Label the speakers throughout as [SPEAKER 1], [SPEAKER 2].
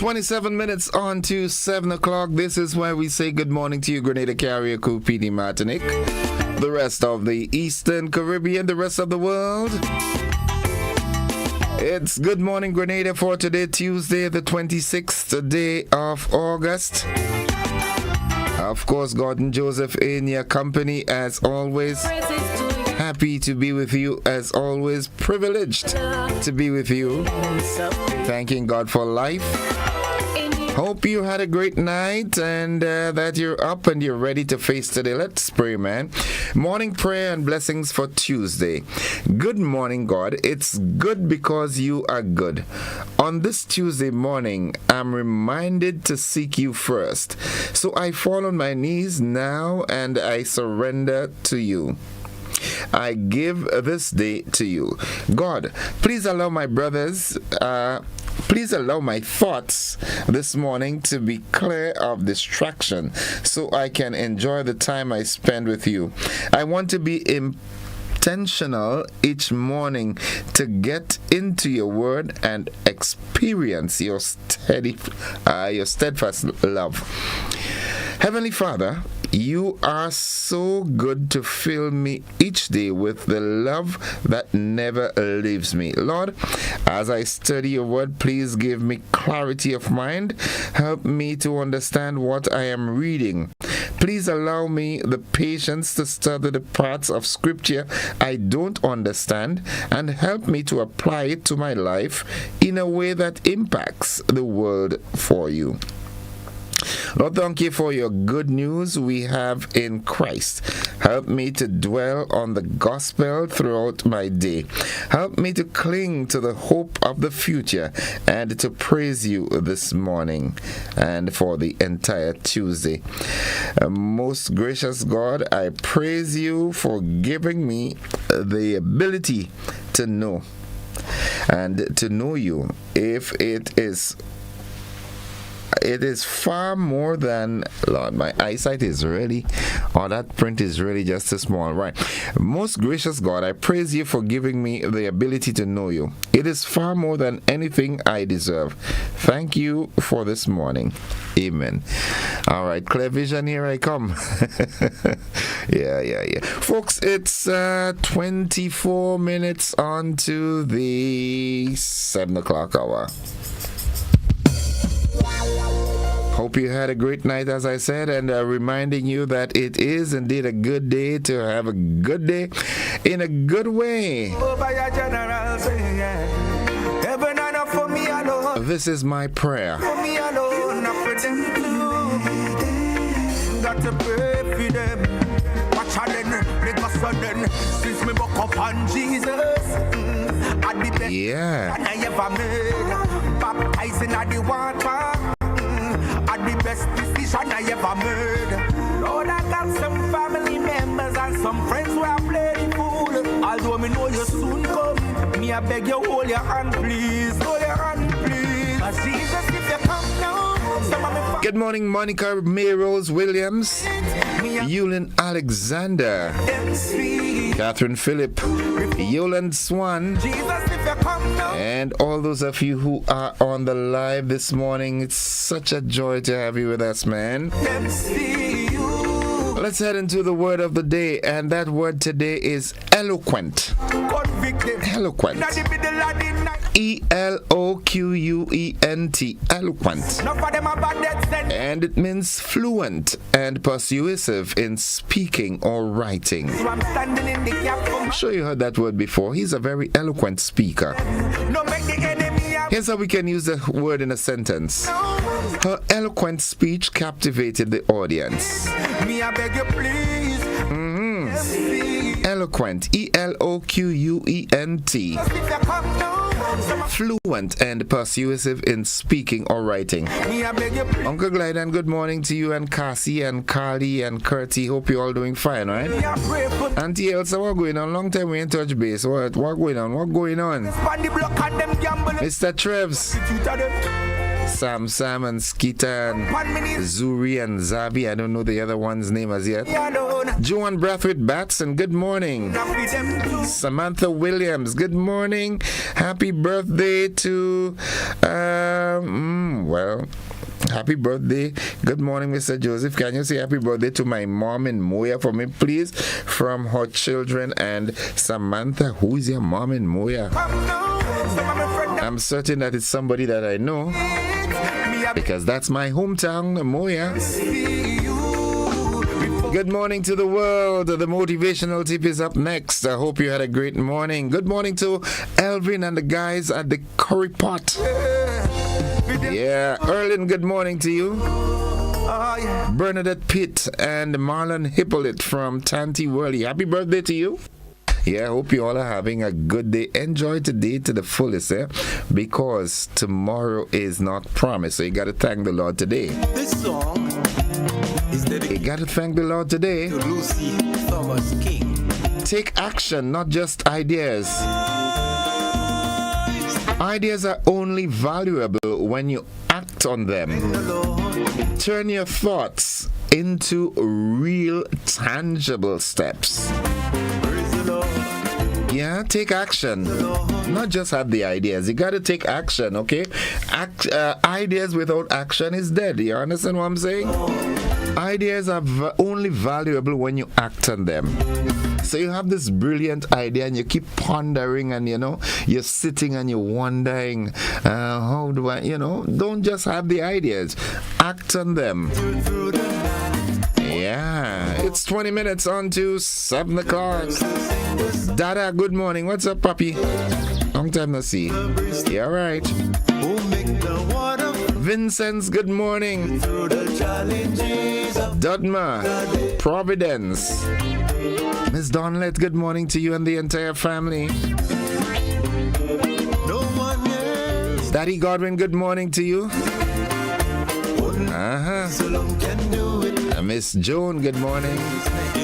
[SPEAKER 1] 27 minutes on to 7 o'clock. This is where we say good morning to you, Grenada, Carrier, Cupidi, Martinique, the rest of the Eastern Caribbean, the rest of the world. It's Good Morning Grenada for today, Tuesday, the 26th day of August. Of course, Gordon Joseph in your company as always. Happy to be with you as always. Privileged to be with you. Thanking God for life. Hope you had a great night and that you're up and you're ready to face today. Let's pray, man. Morning prayer and blessings for Tuesday. Good morning, God. It's good because you are good. On this Tuesday morning, I'm reminded to seek you first. So I fall on my knees now and I surrender to you. I give this day to you. God, please allow my brothers, please allow my thoughts this morning to be clear of distraction so I can enjoy the time I spend with you. I want to be intentional each morning to get into your word and experience your steadfast love. Heavenly Father, you are so good to fill me each day with the love that never leaves me. Lord, as I study your word, please give me clarity of mind. Help me to understand what I am reading. Please allow me the patience to study the parts of Scripture I don't understand and help me to apply it to my life in a way that impacts the world for you. Lord, thank you for your good news we have in Christ. Help me to dwell on the gospel throughout my day. Help me to cling to the hope of the future and to praise you this morning and for the entire Tuesday. Most gracious God, I praise you for giving me the ability to know and to know you. If it is far more than, Lord, my eyesight is really, that print is really just too small, right? Most gracious God, I praise you for giving me the ability to know you. It is far more than anything I deserve. Thank you for this morning. Amen. All right, clear vision, here I come. Yeah. Folks, it's 24 minutes on to the 7 o'clock hour. Hope you had a great night, as I said, and reminding you that it is indeed a good day to have a good day in a good way. This is my prayer. Yeah.
[SPEAKER 2] The best decision I ever made. Lord, I got some family members and some friends who are playing fool. Although me know you soon come, me I beg you hold your hand, please. Hold your hand, please. Cause Jesus, if you come now, some of me.
[SPEAKER 1] Good morning, Monica May Rose Williams, Yulin Alexander, Catherine Phillip, Yoland Swan, and all those of you who are on the live this morning. It's such a joy to have you with us, man. Let's head into the word of the day, and that word today is eloquent. Eloquent. E-L-O-Q-U-E-N-T. Eloquent. And it means fluent and persuasive in speaking or writing. I'm sure you heard that word before. He's a very eloquent speaker. Here's how we can use the word in a sentence. Her eloquent speech captivated the audience.
[SPEAKER 2] Me, I beg you, please.
[SPEAKER 1] Eloquent. E-L-O-Q-U-E-N-T. Fluent and persuasive in speaking or writing. Uncle Glyden, good morning to you, and Cassie and Carly and Curtie. Hope you're all doing fine, right? Auntie Elsa, what going on? Long time we ain't touch base. What going on? What going on? Mr. Trevs. Sam and Skeeter and Zuri and Zabi. I don't know the other one's name as yet. Joan Brathwaite Batson, good morning. Samantha Williams, good morning. Happy birthday to Well, happy birthday. Good morning, Mr. Joseph. Can you say happy birthday to my mom in Moya for me, please? From her children and Samantha. Who is your mom in Moya? I'm certain that it's somebody that I know, because that's my hometown, Moya. Good morning to the world. The motivational tip is up next. I hope you had a great morning. Good morning to Elvin and the guys at the curry pot. Yeah, Erlin, good morning to you. Bernadette Pitt and Marlon Hippolyte from Tanti Worley. Happy birthday to you. Yeah, I hope you all are having a good day. Enjoy today to the fullest, because tomorrow is not promised. So you got to thank the Lord today.
[SPEAKER 2] This song is dedicated.
[SPEAKER 1] You got to thank the Lord today.
[SPEAKER 2] To Lucy Thomas King.
[SPEAKER 1] Take action, not just ideas. Ideas are only valuable when you act on them. Turn your thoughts into real, tangible steps. Yeah, take action. Not just have the ideas. You got to take action, okay? Ideas without action is dead. You understand what I'm saying? Ideas are only valuable when you act on them. So you have this brilliant idea and you keep pondering and, you're sitting and you're wondering, how do I, don't just have the ideas. Act on them. Yeah, it's 20 minutes on to 7 o'clock. Dada, good morning. What's up, puppy? Long time no see. Yeah, all right. Vincent's, good morning. Dudma, Providence. Miss Donlet, good morning to you and the entire family. Daddy Godwin, good morning to you. Miss Joan, good morning.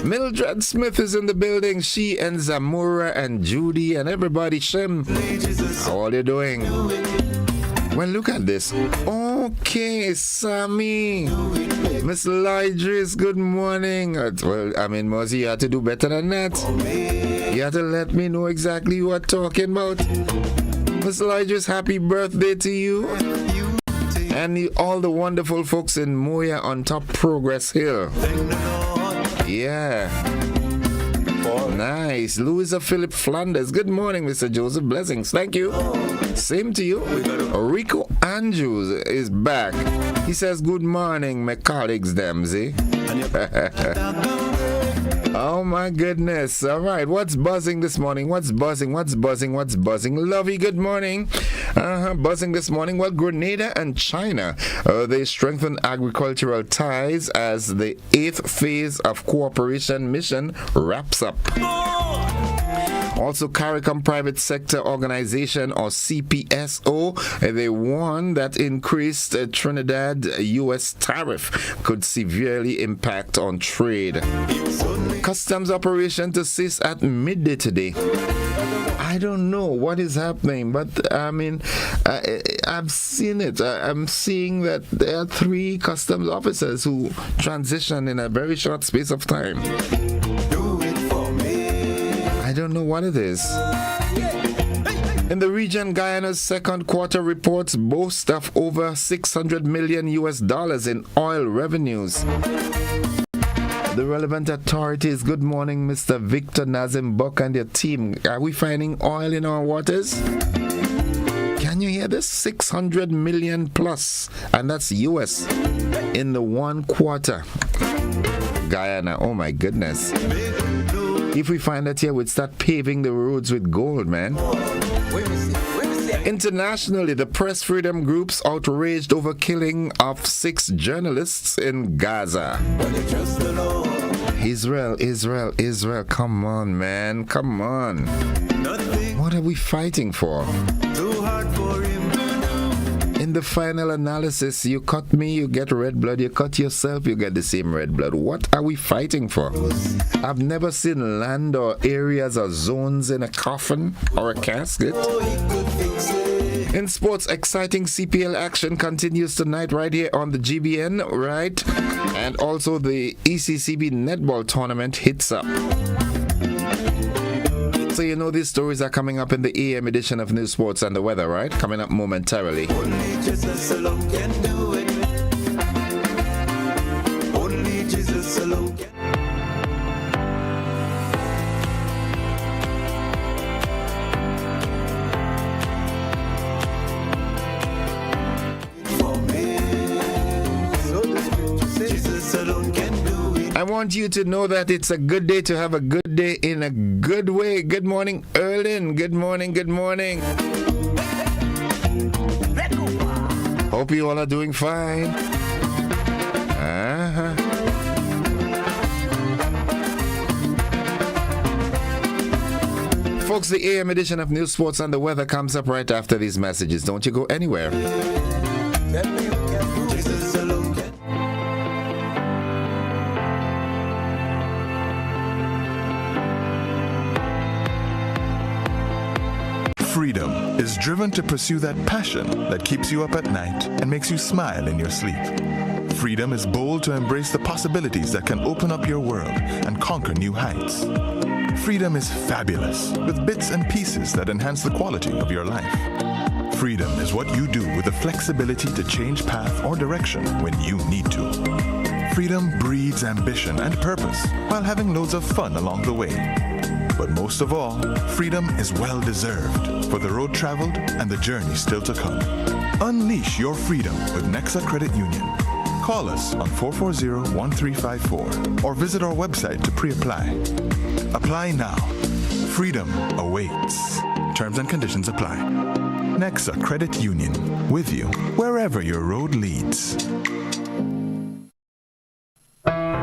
[SPEAKER 1] Mildred Smith is in the building. She and Zamora and Judy and everybody. Shem, how are you doing? Well, look at this. Okay, Sammy. Miss Lydris, good morning. Well, Mozi, you had to do better than that. You had to let me know exactly what you're talking about. Miss Lydris, happy birthday to you. And all the wonderful folks in Moya on top Progress Hill. Yeah. Nice. Louisa Philip Flanders. Good morning, Mr. Joseph. Blessings. Thank you. Same to you. Rico Andrews is back. He says, good morning, my colleagues, Damsey. Oh my goodness. All right. What's buzzing this morning? What's buzzing? Lovey, good morning. Buzzing this morning. Well, Grenada and China, they strengthen agricultural ties as the 8th phase of cooperation mission wraps up. Also, CARICOM Private Sector Organization, or CPSO, they warn that increased Trinidad U.S. tariff could severely impact on trade. Customs operation to cease at midday today. I don't know what is happening, but I've seen it. I'm seeing that there are 3 customs officers who transitioned in a very short space of time. I don't know what it is. In the region, Guyana's second quarter reports boast of over $600 million in oil revenues. The relevant authorities, good morning, Mr. Victor Nazim Buck and your team. Are we finding oil in our waters? Can you hear this? 600 million plus, and that's US, in the 1 quarter. Guyana, oh my goodness. If we find that here, we'd start paving the roads with gold, man. Internationally, the press freedom groups outraged over killing of 6 journalists in Gaza. Israel, come on, man, come on. What are we fighting for? In the final analysis, you cut me, you get red blood. You cut yourself, you get the same red blood. What are we fighting for? I've never seen land or areas or zones in a coffin or a casket. In sports, exciting CPL action continues tonight right here on the GBN, right? And also the ECCB netball tournament hits up. So you know these stories are coming up in the AM edition of News, Sports and the Weather, right? Coming up momentarily.
[SPEAKER 3] Only Jesus alone can do it. Only Jesus alone can.
[SPEAKER 1] I want you to know that it's a good day to have a good day in a good way. Good morning, Erlin. Good morning, good morning. Hope you all are doing fine. Folks, the AM edition of News, Sports and the Weather comes up right after these messages. Don't you go anywhere.
[SPEAKER 4] Freedom is driven to pursue that passion that keeps you up at night and makes you smile in your sleep. Freedom is bold to embrace the possibilities that can open up your world and conquer new heights. Freedom is fabulous with bits and pieces that enhance the quality of your life. Freedom is what you do with the flexibility to change path or direction when you need to. Freedom breeds ambition and purpose while having loads of fun along the way. But most of all, freedom is well-deserved for the road traveled and the journey still to come. Unleash your freedom with Nexa Credit Union. Call us on 440-1354 or visit our website to pre-apply. Apply now. Freedom awaits. Terms and conditions apply. Nexa Credit Union, with you wherever your road leads.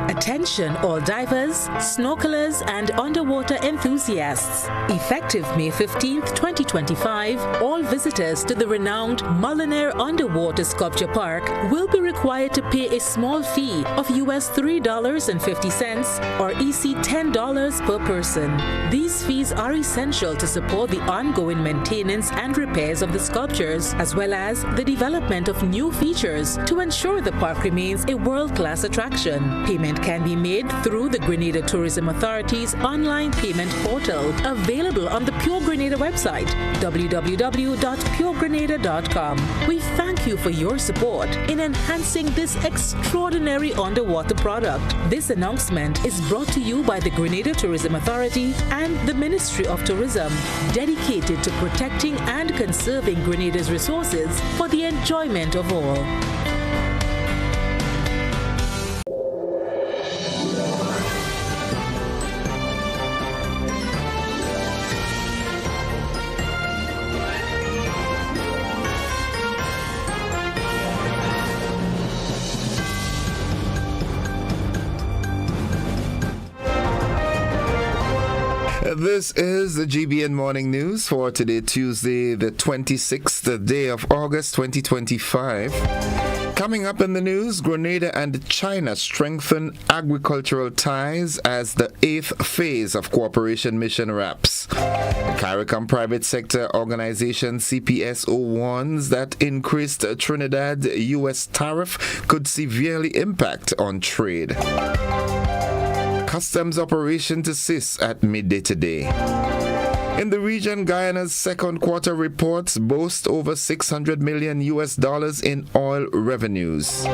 [SPEAKER 5] Attention all divers, snorkelers and underwater enthusiasts. Effective May 15th, 2025, all visitors to the renowned Mullinair Underwater Sculpture Park will be required to pay a small fee of US $3.50 or EC $10 per person. These fees are essential to support the ongoing maintenance and repairs of the sculptures, as well as the development of new features to ensure the park remains a world-class attraction. Payment can be made through the Grenada Tourism Authority's online payment portal, available on the Pure Grenada website, www.puregrenada.com. We thank you for your support in enhancing this extraordinary underwater product. This announcement is brought to you by the Grenada Tourism Authority and the Ministry of Tourism, dedicated to protecting and conserving Grenada's resources for the enjoyment of all.
[SPEAKER 1] This is the GBN Morning News for today, Tuesday, the 26th day of August, 2025. Coming up in the news, Grenada and China strengthen agricultural ties as the 8th phase of cooperation mission wraps. CARICOM private sector organization CPSO warns that increased Trinidad-US tariff could severely impact on trade. Customs operation to cease at midday today. In the region, Guyana's second quarter reports boast over $600 million in oil revenues.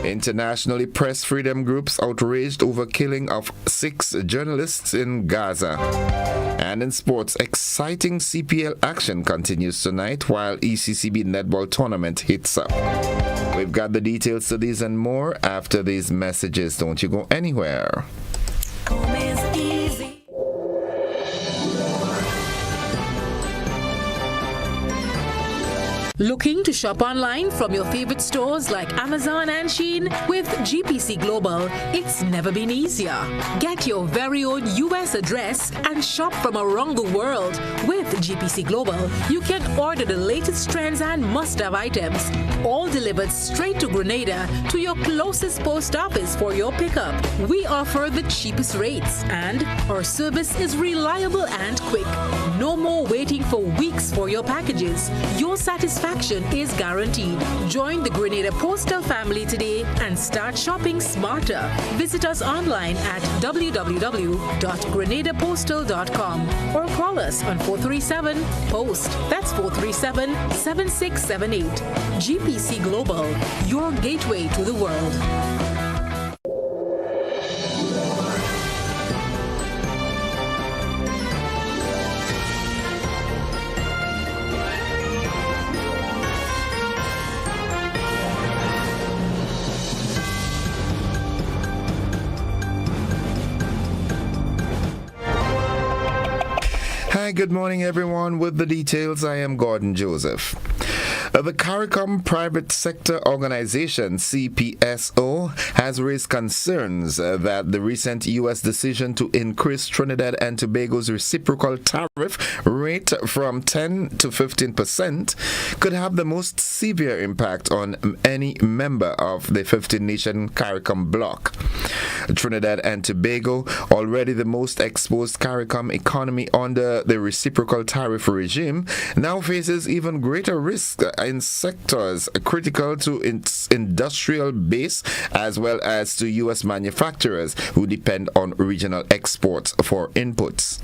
[SPEAKER 1] Internationally, press freedom groups outraged over killing of 6 journalists in Gaza. And in sports, exciting CPL action continues tonight while ECCB netball tournament hits up. We've got the details to these and more after these messages. Don't you go anywhere.
[SPEAKER 5] Looking to shop online from your favorite stores like Amazon and Shein? With GPC Global, it's never been easier. Get your very own US address and shop from around the world. With GPC Global, you can order the latest trends and must-have items, all delivered straight to Grenada to your closest post office for your pickup. We offer the cheapest rates, and our service is reliable and quick. No more waiting for weeks for your packages. Your satisfaction satisfaction is guaranteed. Join the Grenada Postal family today and start shopping smarter. Visit us online at www.grenadapostal.com or call us on 437-POST. That's 437-7678. GPC Global, your gateway to the world.
[SPEAKER 1] Hi, good morning, everyone. With the details, I am Gordon Joseph. The CARICOM Private Sector Organization, CPSO, has raised concerns that the recent U.S. decision to increase Trinidad and Tobago's reciprocal tariff rate from 10 to 15% could have the most severe impact on any member of the 15-nation CARICOM bloc. Trinidad and Tobago, already the most exposed CARICOM economy under the reciprocal tariff regime, now faces even greater risk in sectors critical to its industrial base as well as to U.S. manufacturers who depend on regional exports for inputs.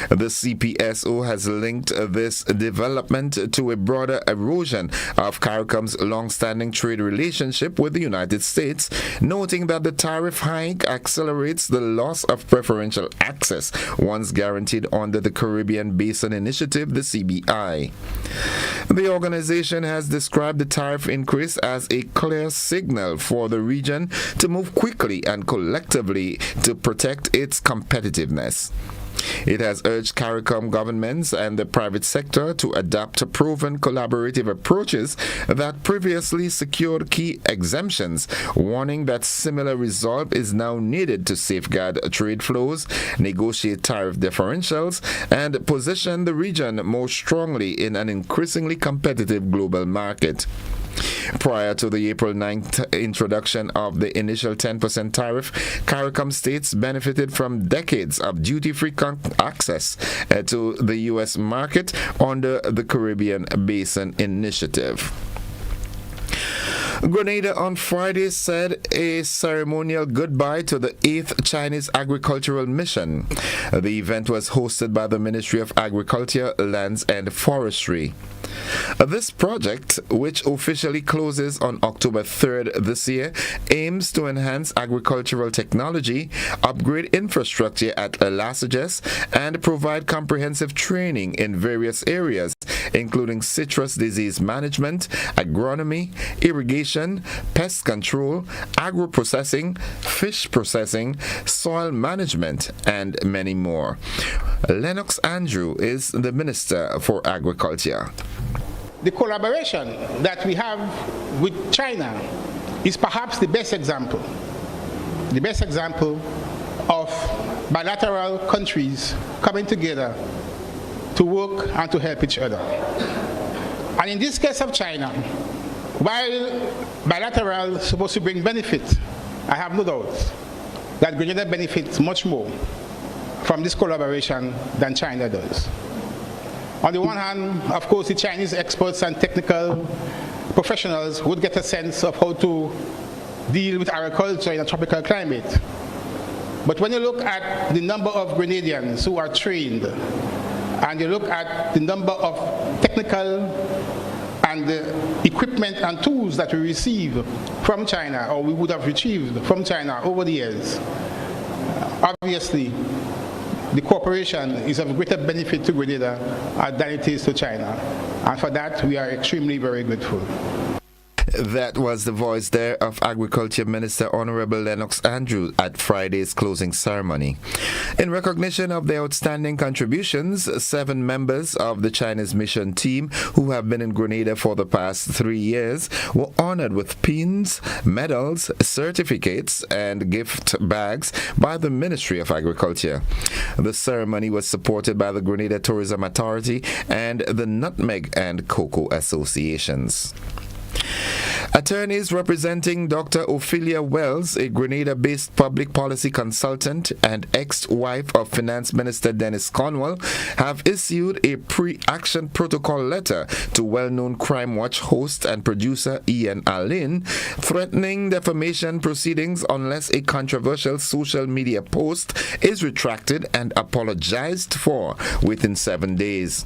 [SPEAKER 1] The CPSO has linked this development to a broader erosion of CARICOM's long-standing trade relationship with the United States, noting that the tariff hike accelerates the loss of preferential access once guaranteed under the Caribbean Basin Initiative, the CBI. The organization has described the tariff increase as a clear signal for the region to move quickly and collectively to protect its competitiveness. It has urged CARICOM governments and the private sector to adopt proven collaborative approaches that previously secured key exemptions, warning that similar resolve is now needed to safeguard trade flows, negotiate tariff differentials, and position the region more strongly in an increasingly competitive global market. Prior to the April 9th introduction of the initial 10% tariff, CARICOM states benefited from decades of duty-free access to the U.S. market under the Caribbean Basin Initiative. Grenada on Friday said a ceremonial goodbye to the 8th Chinese Agricultural Mission. The event was hosted by the Ministry of Agriculture, Lands and Forestry. This project, which officially closes on October 3rd this year, aims to enhance agricultural technology, upgrade infrastructure at Lasages, and provide comprehensive training in various areas, including citrus disease management, agronomy, irrigation, pest control, agro-processing, fish processing, soil management, and many more. Lennox Andrew is the Minister for Agriculture.
[SPEAKER 6] The collaboration that we have with China is perhaps the best example of bilateral countries coming together to work and to help each other. And in this case of China, while bilateral is supposed to bring benefit, I have no doubt that Grenada benefits much more from this collaboration than China does. On the one hand, of course, the Chinese experts and technical professionals would get a sense of how to deal with agriculture in a tropical climate. But when you look at the number of Grenadians who are trained, and you look at the number of technical and the equipment and tools that we receive from China, or we would have retrieved from China over the years, obviously, the cooperation is of greater benefit to Grenada than it is to China. And for that, we are extremely very grateful.
[SPEAKER 1] That was the voice there of Agriculture Minister Honorable Lennox Andrew at Friday's closing ceremony. In recognition of their outstanding contributions, 7 members of the Chinese mission team who have been in Grenada for the past 3 years were honored with pins, medals, certificates, and gift bags by the Ministry of Agriculture. The ceremony was supported by the Grenada Tourism Authority and the Nutmeg and Cocoa Associations. Attorneys representing Dr. Ophelia Wells, a Grenada-based public policy consultant and ex-wife of Finance Minister Dennis Cornwall, have issued a pre-action protocol letter to well-known Crime Watch host and producer Ian Allen, threatening defamation proceedings unless a controversial social media post is retracted and apologized for within 7 days.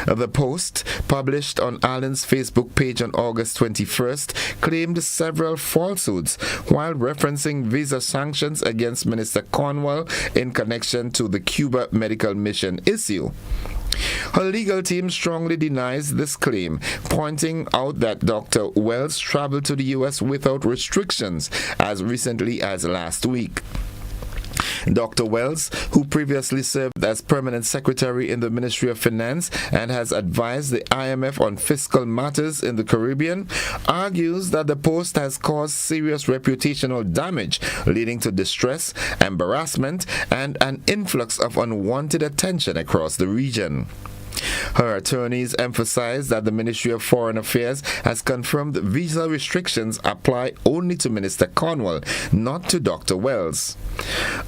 [SPEAKER 1] The post, published on Allen's Facebook page on August 21st, claimed several falsehoods while referencing visa sanctions against Minister Cornwall in connection to the Cuba medical mission issue. Her legal team strongly denies this claim, pointing out that Dr. Wells traveled to the U.S. without restrictions as recently as last week. Dr. Wells, who previously served as permanent secretary in the Ministry of Finance and has advised the IMF on fiscal matters in the Caribbean, argues that the post has caused serious reputational damage, leading to distress, embarrassment, and an influx of unwanted attention across the region. Her attorneys emphasize that the Ministry of Foreign Affairs has confirmed visa restrictions apply only to Minister Cornwall, not to Dr. Wells.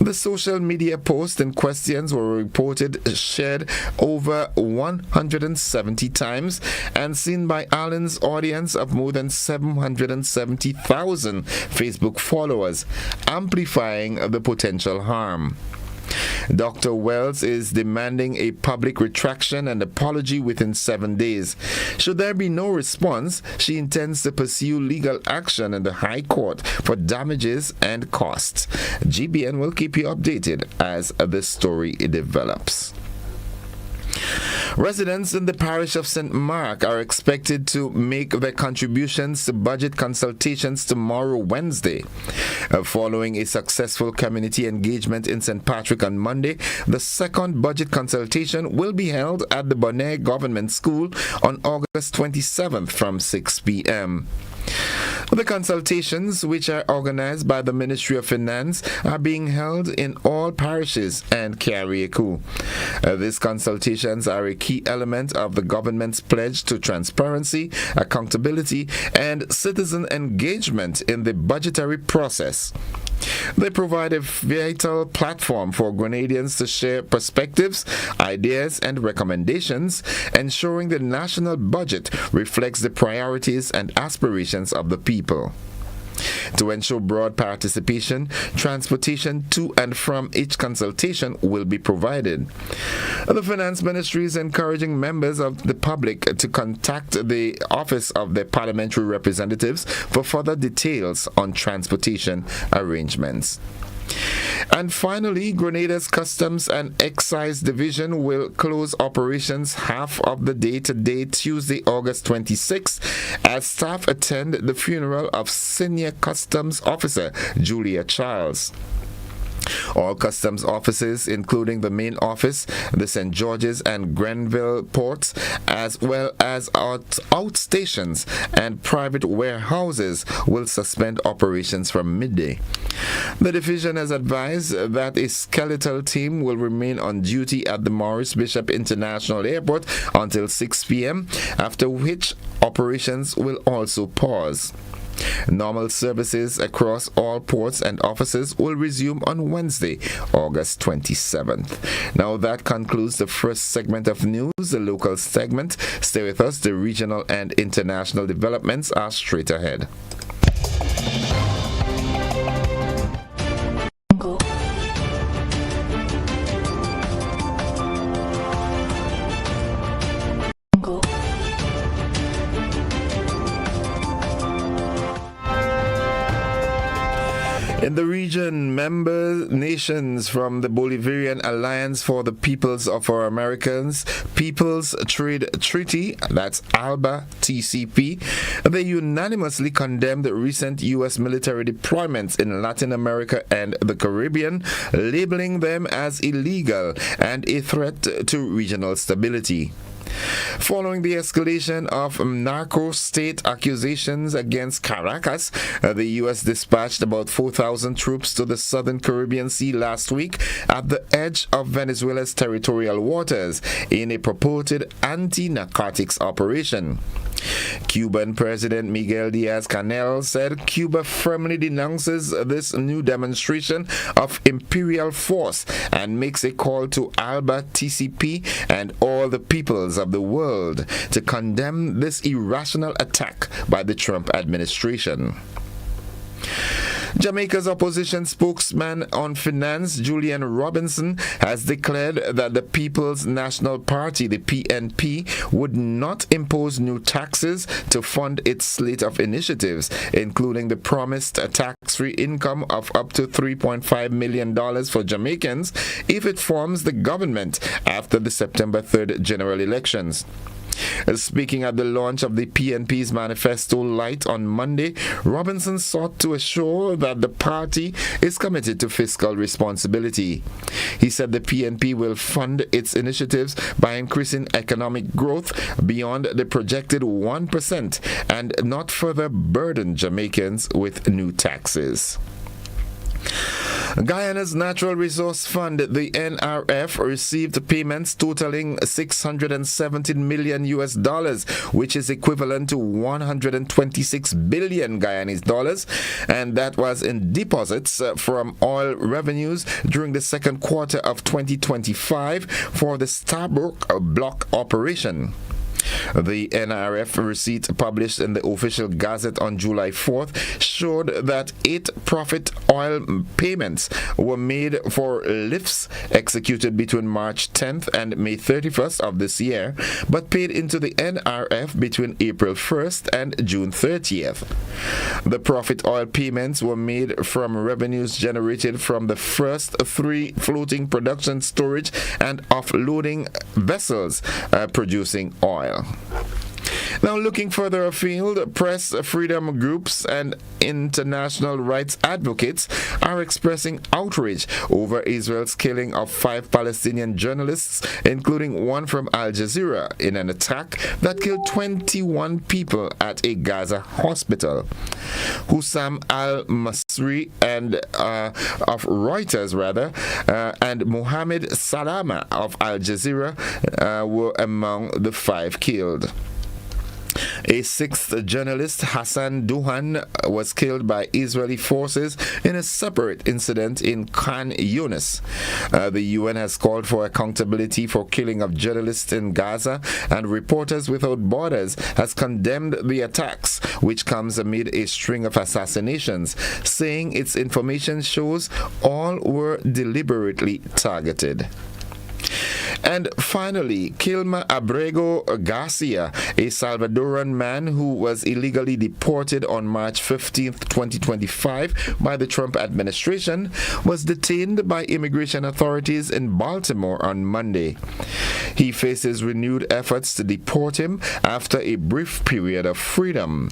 [SPEAKER 1] The social media posts in questions were reported shared over 170 times and seen by Allen's audience of more than 770,000 Facebook followers, amplifying the potential harm. Dr. Wells is demanding a public retraction and apology within 7 days. Should there be no response, she intends to pursue legal action in the High Court for damages and costs. GBN will keep you updated as this story develops. Residents in the parish of St. Mark are expected to make their contributions to budget consultations tomorrow, Wednesday. Following a successful community engagement in St. Patrick on Monday, the second budget consultation will be held at the Bonaire Government School on August 27th from 6 p.m. The consultations, which are organized by the Ministry of Finance, are being held in all parishes and Carriacou. These consultations are a key element of the government's pledge to transparency, accountability, and citizen engagement in the budgetary process. They provide a vital platform for Grenadians to share perspectives, ideas, and recommendations, ensuring the national budget reflects the priorities and aspirations of the people. To ensure broad participation, transportation to and from each consultation will be provided. The Finance Ministry is encouraging members of the public to contact the office of their parliamentary representatives for further details on transportation arrangements. And finally, Grenada's Customs and Excise Division will close operations half of the day today, Tuesday, August 26th, as staff attend the funeral of Senior Customs Officer Julia Charles. All customs offices, including the main office, the St. George's and Grenville ports, as well as outstations and private warehouses, will suspend operations from midday. The division has advised that a skeletal team will remain on duty at the Maurice Bishop International Airport until 6 p.m., after which operations will also pause. Normal services across all ports and offices will resume on Wednesday, August 27th. Now that concludes the first segment of news, the local segment. Stay with us. The regional and international developments are straight ahead. In the region, member nations from the Bolivarian Alliance for the Peoples of Our Americans People's Trade Treaty, that's ALBA TCP, they unanimously condemned the recent U.S. military deployments in Latin America and the Caribbean, labeling them as illegal and a threat to regional stability. Following the escalation of narco-state accusations against Caracas, the U.S. dispatched about 4,000 troops to the southern Caribbean Sea last week at the edge of Venezuela's territorial waters in a purported anti-narcotics operation. Cuban President Miguel Diaz-Canel said Cuba firmly denounces this new demonstration of imperial force and makes a call to ALBA, TCP, and all the peoples of the world to condemn this irrational attack by the Trump administration. Jamaica's opposition spokesman on finance, Julian Robinson, has declared that the People's National Party, the PNP, would not impose new taxes to fund its slate of initiatives, including the promised tax-free income of up to $3.5 million for Jamaicans if it forms the government after the September 3rd general elections. Speaking at the launch of the PNP's Manifesto Light on Monday, Robinson sought to assure that the party is committed to fiscal responsibility. He said the PNP will fund its initiatives by increasing economic growth beyond the projected 1% and not further burden Jamaicans with new taxes. Guyana's Natural Resource Fund, the NRF, received payments totaling $617 million US, which is equivalent to 126 billion Guyanese dollars, and that was in deposits from oil revenues during the second quarter of 2025 for the Stabroek block operation. The NRF receipt published in the official Gazette on July 4th showed that 8 profit oil payments were made for lifts executed between March 10th and May 31st of this year, but paid into the NRF between April 1st and June 30th. The profit oil payments were made from revenues generated from the first 3 floating production, storage, and offloading vessels producing oil. Now, looking further afield, press freedom groups and international rights advocates are expressing outrage over Israel's killing of 5 Palestinian journalists, including one from Al Jazeera, in an attack that killed 21 people at a Gaza hospital. Hussam al-Masri and of Reuters, and Mohammed Salama of Al Jazeera were among the 5 killed. A 6th journalist, Hassan Duhan, was killed by Israeli forces in a separate incident in Khan Yunis. The UN has called for accountability for killing of journalists in Gaza, and Reporters Without Borders has condemned the attacks, which comes amid a string of assassinations, saying its information shows all were deliberately targeted. And finally, Kilma Abrego Garcia, a Salvadoran man who was illegally deported on March 15, 2025 by the Trump administration, was detained by immigration authorities in Baltimore on Monday. He faces renewed efforts to deport him after a brief period of freedom.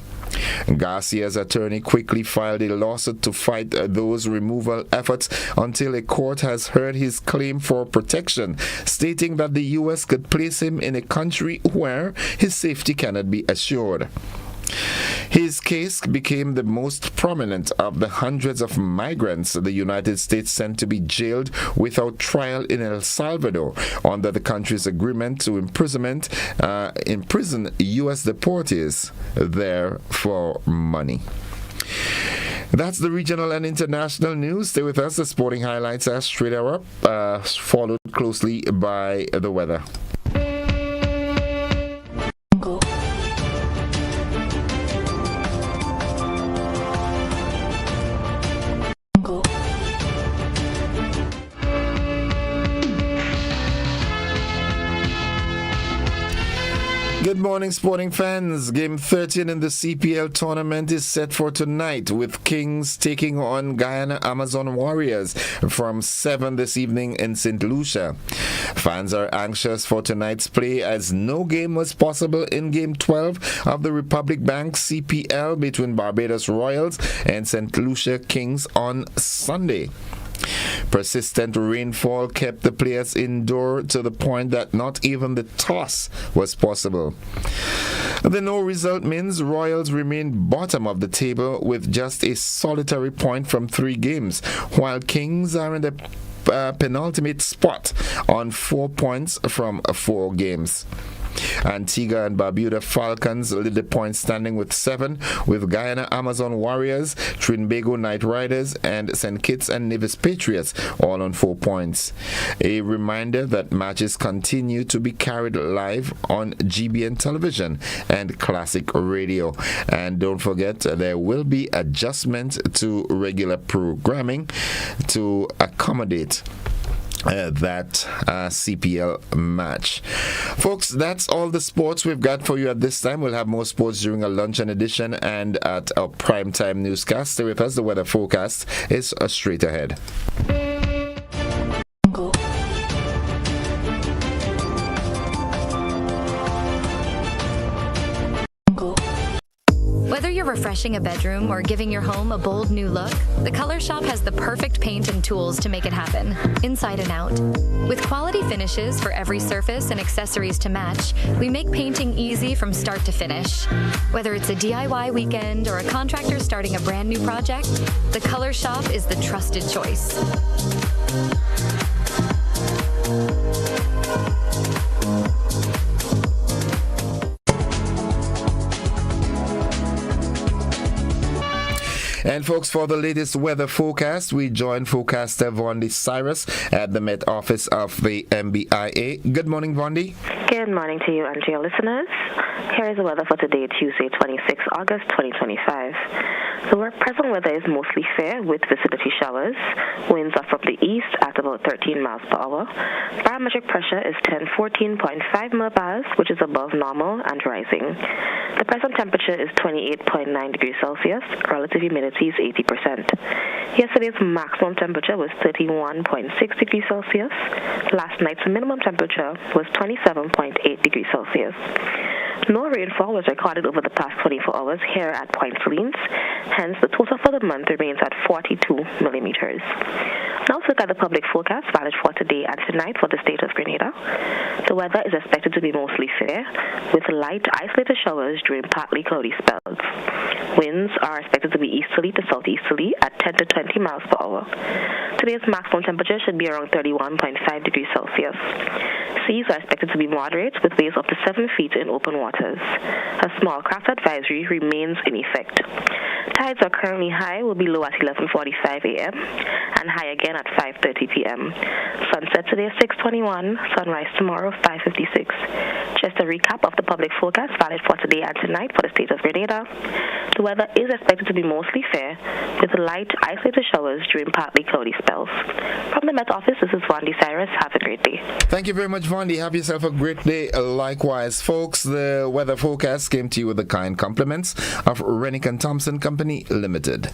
[SPEAKER 1] Garcia's attorney quickly filed a lawsuit to fight those removal efforts until a court has heard his claim for protection, stating that the U.S. could place him in a country where his safety cannot be assured. His case became the most prominent of the hundreds of migrants the United States sent to be jailed without trial in El Salvador under the country's agreement to imprison U.S. deportees there for money. That's the regional and international news. Stay with us. The sporting highlights are straight up, followed closely by the weather. Good morning, sporting fans. Game 13 in the CPL tournament is set for tonight, with Kings taking on Guyana Amazon Warriors from 7 this evening in St. Lucia. Fans are anxious for tonight's play, as no game was possible in Game 12 of the Republic Bank CPL between Barbados Royals and St. Lucia Kings on Sunday. Persistent rainfall kept the players indoor to the point that not even the toss was possible. The no result means Royals remain bottom of the table with just a solitary point from 3 games, while Kings are in the penultimate spot on 4 points from 4 games. Antigua and Barbuda Falcons lead the point standing with 7, with Guyana Amazon Warriors, Trinbago Knight Riders, and St. Kitts and Nevis Patriots all on 4 points. A reminder that matches continue to be carried live on GBN television and classic radio. And don't forget, there will be adjustment to regular programming to accommodate that CPL match. Folks, that's all the sports we've got for you at this time. We'll have more sports during our luncheon edition and at our primetime newscast. Stay with us. The weather forecast is straight ahead.
[SPEAKER 7] Whether you're refreshing a bedroom or giving your home a bold new look, the Color Shop has the perfect paint and tools to make it happen, inside and out. With quality finishes for every surface and accessories to match, we make painting easy from start to finish. Whether it's a DIY weekend or a contractor starting a brand new project, the Color Shop is the trusted choice.
[SPEAKER 1] And folks, for the latest weather forecast, we join forecaster Vondi Cyrus at the Met Office of the MBIA. Good morning, Vondi.
[SPEAKER 8] Good morning to you and to your listeners. Here is the weather for today, Tuesday, 26 August 2025. The present weather is mostly fair with visibility showers. Winds are from the east at about 13 miles per hour. Barometric pressure is 1014.5 millibars, which is above normal and rising. The present temperature is 28.9 degrees Celsius. Relative humidity is 80%. Yesterday's maximum temperature was 31.6 degrees Celsius. Last night's minimum temperature was 27.8 degrees Celsius. No rainfall was recorded over the past 24 hours here at Point Salines. Hence, the total for the month remains at 42 millimeters. Now let's look at the public forecast valid for today and tonight for the state of Grenada. The weather is expected to be mostly fair, with light isolated showers during partly cloudy spells. Winds are expected to be easterly to southeasterly at 10 to 20 miles per hour. Today's maximum temperature should be around 31.5 degrees Celsius. Seas are expected to be moderate with waves up to 7 feet in open waters. A small craft advisory remains in effect. Tides are currently high, will be low at 11:45 a.m. and high again at 5:30 p.m. Sunset today is 6:21, sunrise tomorrow 5:56. Just a recap of the public forecast valid for today and tonight for the state of Grenada. The weather is expected to be mostly fair, with light isolated showers during partly cloudy spells. From the Met Office, this is Vondi Cyrus. Have a great day.
[SPEAKER 1] Thank you very much, Vondi. Have yourself a great day. Likewise, folks, the weather forecast came to you with the kind compliments of Rennick and Thompson Company Limited.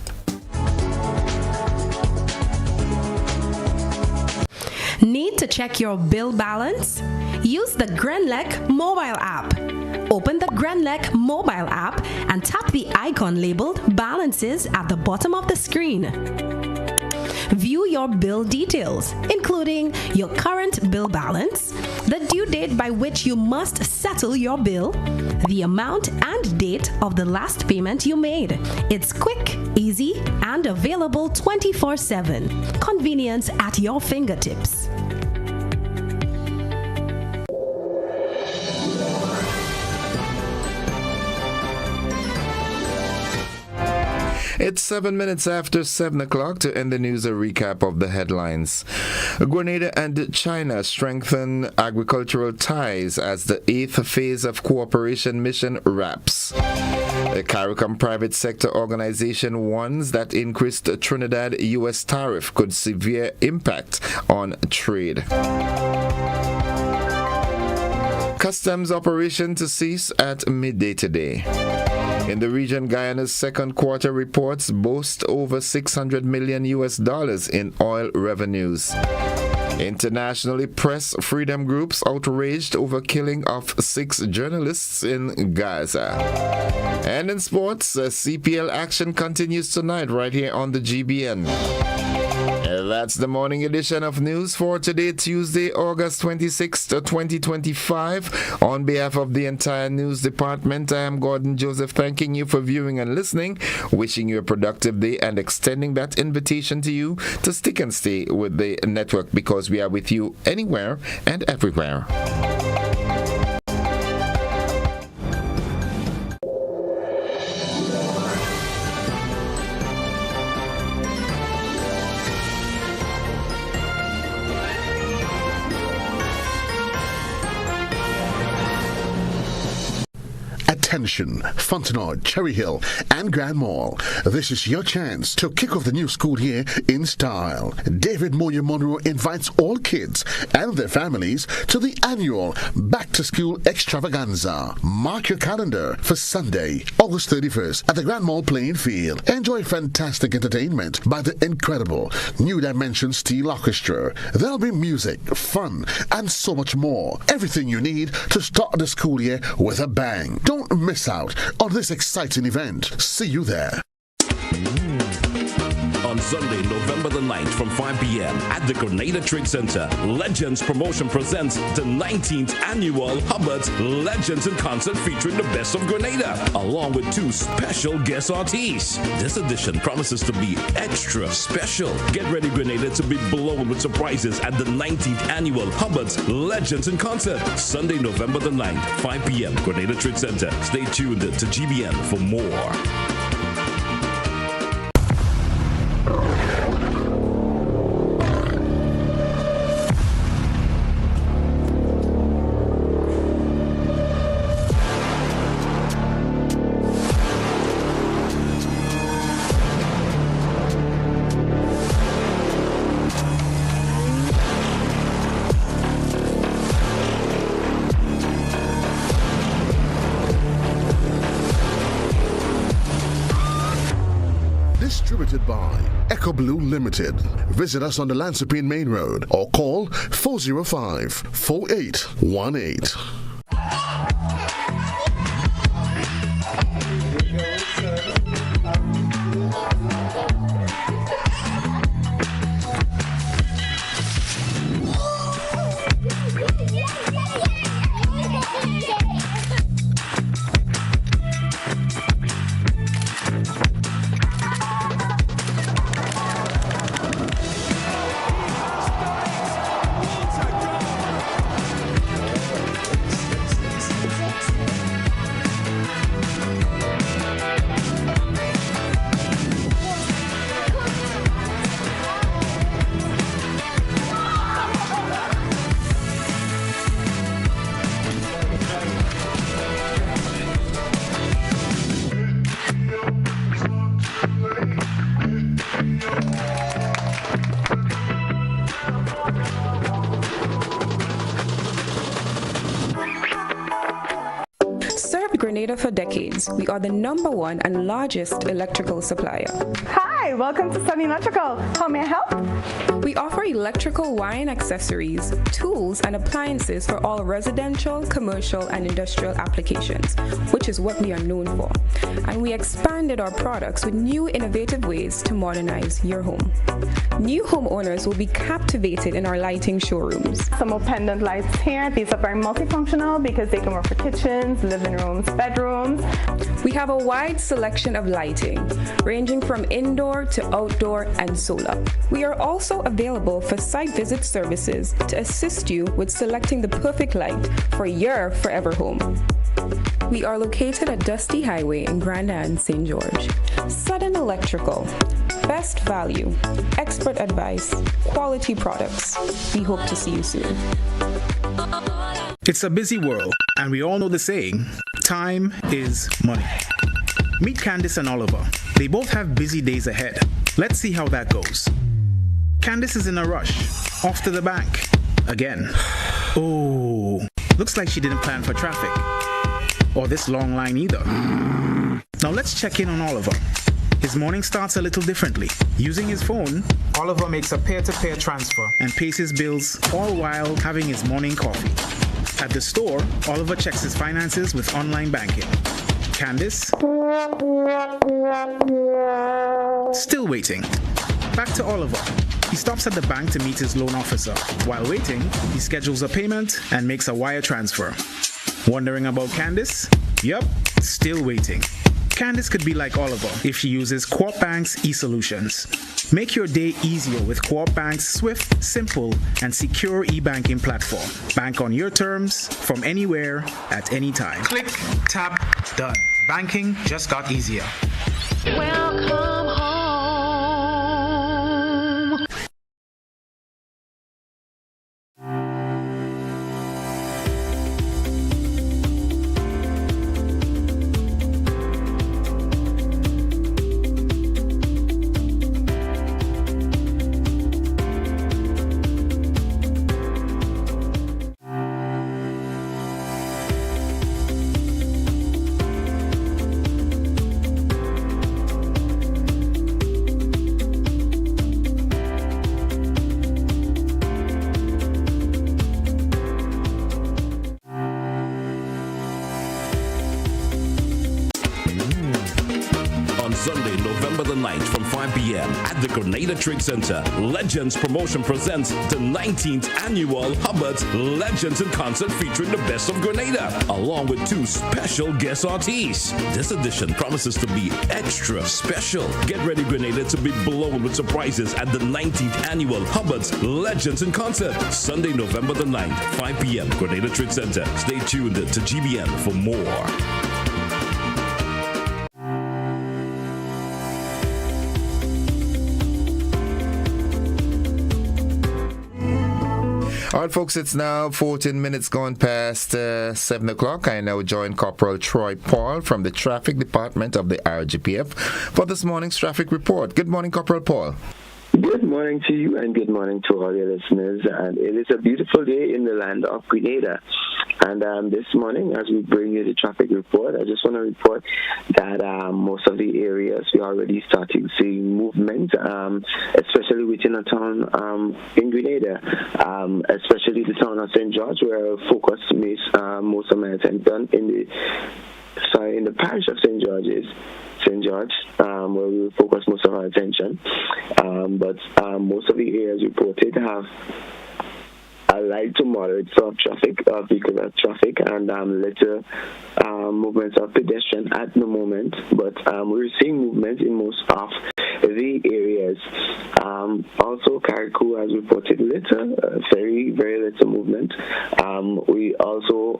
[SPEAKER 9] Need to check your bill balance? Use the Grenlec mobile app. Open the Grenlec mobile app and tap the icon labeled Balances at the bottom of the screen. View your bill details, including your current bill balance, the due date by which you must settle your bill, the amount and date of the last payment you made. It's quick, easy, and available 24/7. Convenience at your fingertips.
[SPEAKER 1] It's 7 minutes after 7 o'clock. To end the news, a recap of the headlines. Grenada and China strengthen agricultural ties as the 8th phase of cooperation mission wraps. The CARICOM private sector organization warns that increased Trinidad-U.S. tariff could severe impact on trade. Customs operation to cease at midday today. In the region, Guyana's second quarter reports boast over $600 million in oil revenues. Internationally, press freedom groups outraged over killing of 6 journalists in Gaza. And in sports, CPL action continues tonight right here on the GBN. That's the morning edition of news for today, Tuesday, August 26th, 2025. On behalf of the entire news department, I am Gordon Joseph, thanking you for viewing and listening, wishing you a productive day and extending that invitation to you to stick and stay with the network because we are with you anywhere and everywhere.
[SPEAKER 10] Attention, Fontenoy, Cherry Hill, and Grand Mall. This is your chance to kick off the new school year in style. David Moyer Monroe invites all kids and their families to the annual Back to School Extravaganza. Mark your calendar for Sunday, August 31st at the Grand Mall playing field. Enjoy fantastic entertainment by the incredible New Dimension Steel Orchestra. There'll be music, fun, and so much more. Everything you need to start the school year with a bang. Don't miss out on this exciting event. See you there.
[SPEAKER 11] On Sunday, November the 9th from 5 p.m. at the Grenada Trade Center, Legends Promotion presents the 19th Annual Hubbard's Legends in Concert featuring the best of Grenada, along with 2 special guest artists. This edition promises to be extra special. Get ready, Grenada, to be blown with surprises at the 19th Annual Hubbard's Legends in Concert, Sunday, November the 9th, 5 p.m. Grenada Trade Center. Stay tuned to GBN for more.
[SPEAKER 10] Distributed by Echo Blue Limited. Visit us on the Lansopine Main Road or call 405-4818.
[SPEAKER 12] Grenada for decades. We are the #1 and largest electrical supplier.
[SPEAKER 13] Hi, welcome to Sunny Electrical. How may I help?
[SPEAKER 12] We offer electrical wiring accessories, tools, and appliances for all residential, commercial, and industrial applications, which is what we are known for. And we expanded our products with new innovative ways to modernize your home. New homeowners will be captivated in our lighting showrooms.
[SPEAKER 13] Some more pendant lights here. These are very multifunctional because they can work for kitchens, living rooms, bedrooms.
[SPEAKER 12] We have a wide selection of lighting, ranging from indoor to outdoor and solar. We are also available for site visit services to assist you with selecting the perfect light for your forever home. We are located at Dusty Highway in Grand Anne, St. George. Sudden Electrical. Best value, expert advice, quality products. We hope to see you soon.
[SPEAKER 14] It's a busy world, and we all know the saying, time is money. Meet Candice and Oliver. They both have busy days ahead. Let's see how that goes. Candice is in a rush, off to the bank, again. Oh, looks like she didn't plan for traffic, or this long line either. Now let's check in on Oliver. His morning starts a little differently. Using his phone, Oliver makes a peer-to-peer transfer and pays his bills, all while having his morning coffee. At the store, Oliver checks his finances with online banking. Candice? Still waiting. Back to Oliver. He stops at the bank to meet his loan officer. While waiting, he schedules a payment and makes a wire transfer. Wondering about Candice? Yup, still waiting. Candice could be like Oliver if she uses Co-op Bank's e-solutions. Make your day easier with Co-op Bank's swift, simple, and secure e-banking platform. Bank on your terms, from anywhere, at any time.
[SPEAKER 15] Click, tap, done. Banking just got easier.
[SPEAKER 16] Welcome home.
[SPEAKER 11] Sunday, November the 9th from 5 p.m. at the Grenada Trade Center. Legends Promotion presents the 19th Annual Hubbard's Legends in Concert featuring the best of Grenada, along with 2 special guest artists. This edition promises to be extra special. Get ready, Grenada, to be blown with surprises at the 19th Annual Hubbard's Legends in Concert. Sunday, November the 9th, 5 p.m. Grenada Trade Center. Stay tuned to GBN for more.
[SPEAKER 1] All right, folks, it's now 14 minutes gone past 7 o'clock. I now join Corporal Troy Paul from the Traffic Department of the RGPF for this morning's traffic report. Good morning, Corporal Paul.
[SPEAKER 17] Good morning to you and good morning to all your listeners. And it is a beautiful day in the land of Grenada. And this morning, as we bring you the traffic report, I just want to report that most of the areas we already starting seeing movement, especially within a town in Grenada, especially the town of St. George, where I focused most of my attention in the parish of St. George, where we will focus most of our attention. But most of the areas reported have a light to moderate sort of traffic, vehicular traffic, and little movements of pedestrian at the moment. But we're seeing movement in most of the areas. Also, Carriacou has reported little, very, very little movement. We also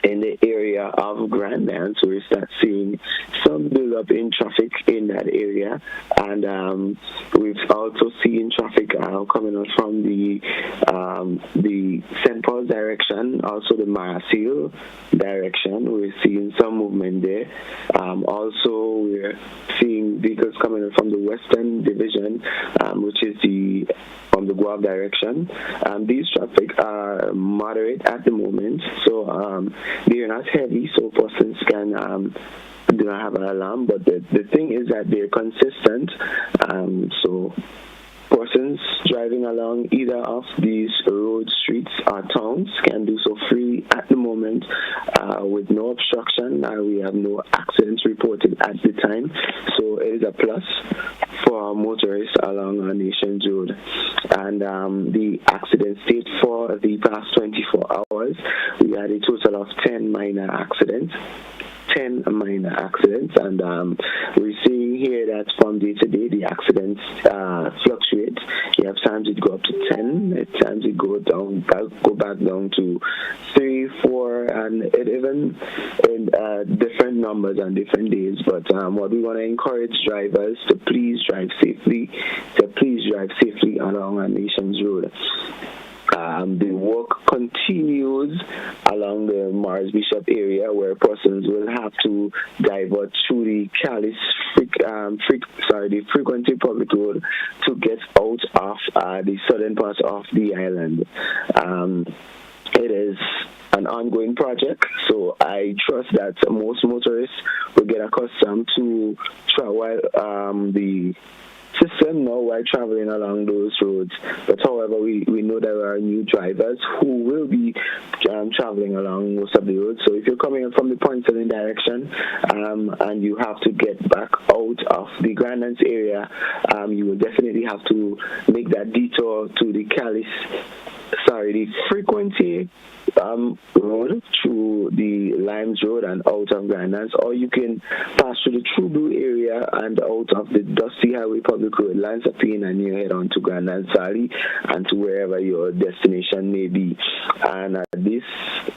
[SPEAKER 17] in the area of Grenada, so we start seeing some build-up in traffic in that area, and we've also seen traffic coming out from the St. Paul's direction, also the Marasil direction. We're seeing some movement there. Also, we're seeing vehicles coming in from the Western Division, which is from the Guelph direction. These traffic are moderate at the moment, so they are not heavy, so persons can do not have an alarm. But the thing is that they're consistent, so persons driving along either of these road, streets, or towns can do so free at the moment with no obstruction. We have no accidents reported at the time, so it is a plus for motorists along our nation's road. And the accident state for the past 24 hours, we had a total of 10 minor accidents. And we're seeing here that from day to day the accidents fluctuate. You have times it go up to 10, at times it go back down to 3, 4, and it even in different numbers on different days. But what we want to encourage drivers to please drive safely, along our nation's road. The work continues along the Mars Bishop area, where persons will have to divert through the the frequency public road to get out of the southern part of the island. It is an ongoing project, so I trust that most motorists will get accustomed to the system now while traveling along those roads. But however, we know there are new drivers who will be traveling along most of the roads. So if you're coming in from the Point 7 direction and you have to get back out of the Grandlands area, you will definitely have to make that detour to the frequency road through the Limes Road and out of Grandlands, or you can pass through the True Blue area and out of the Dusty Highway Public Road, Lines of Pain, and you head on to Grandlands Valley and to wherever your destination may be. And this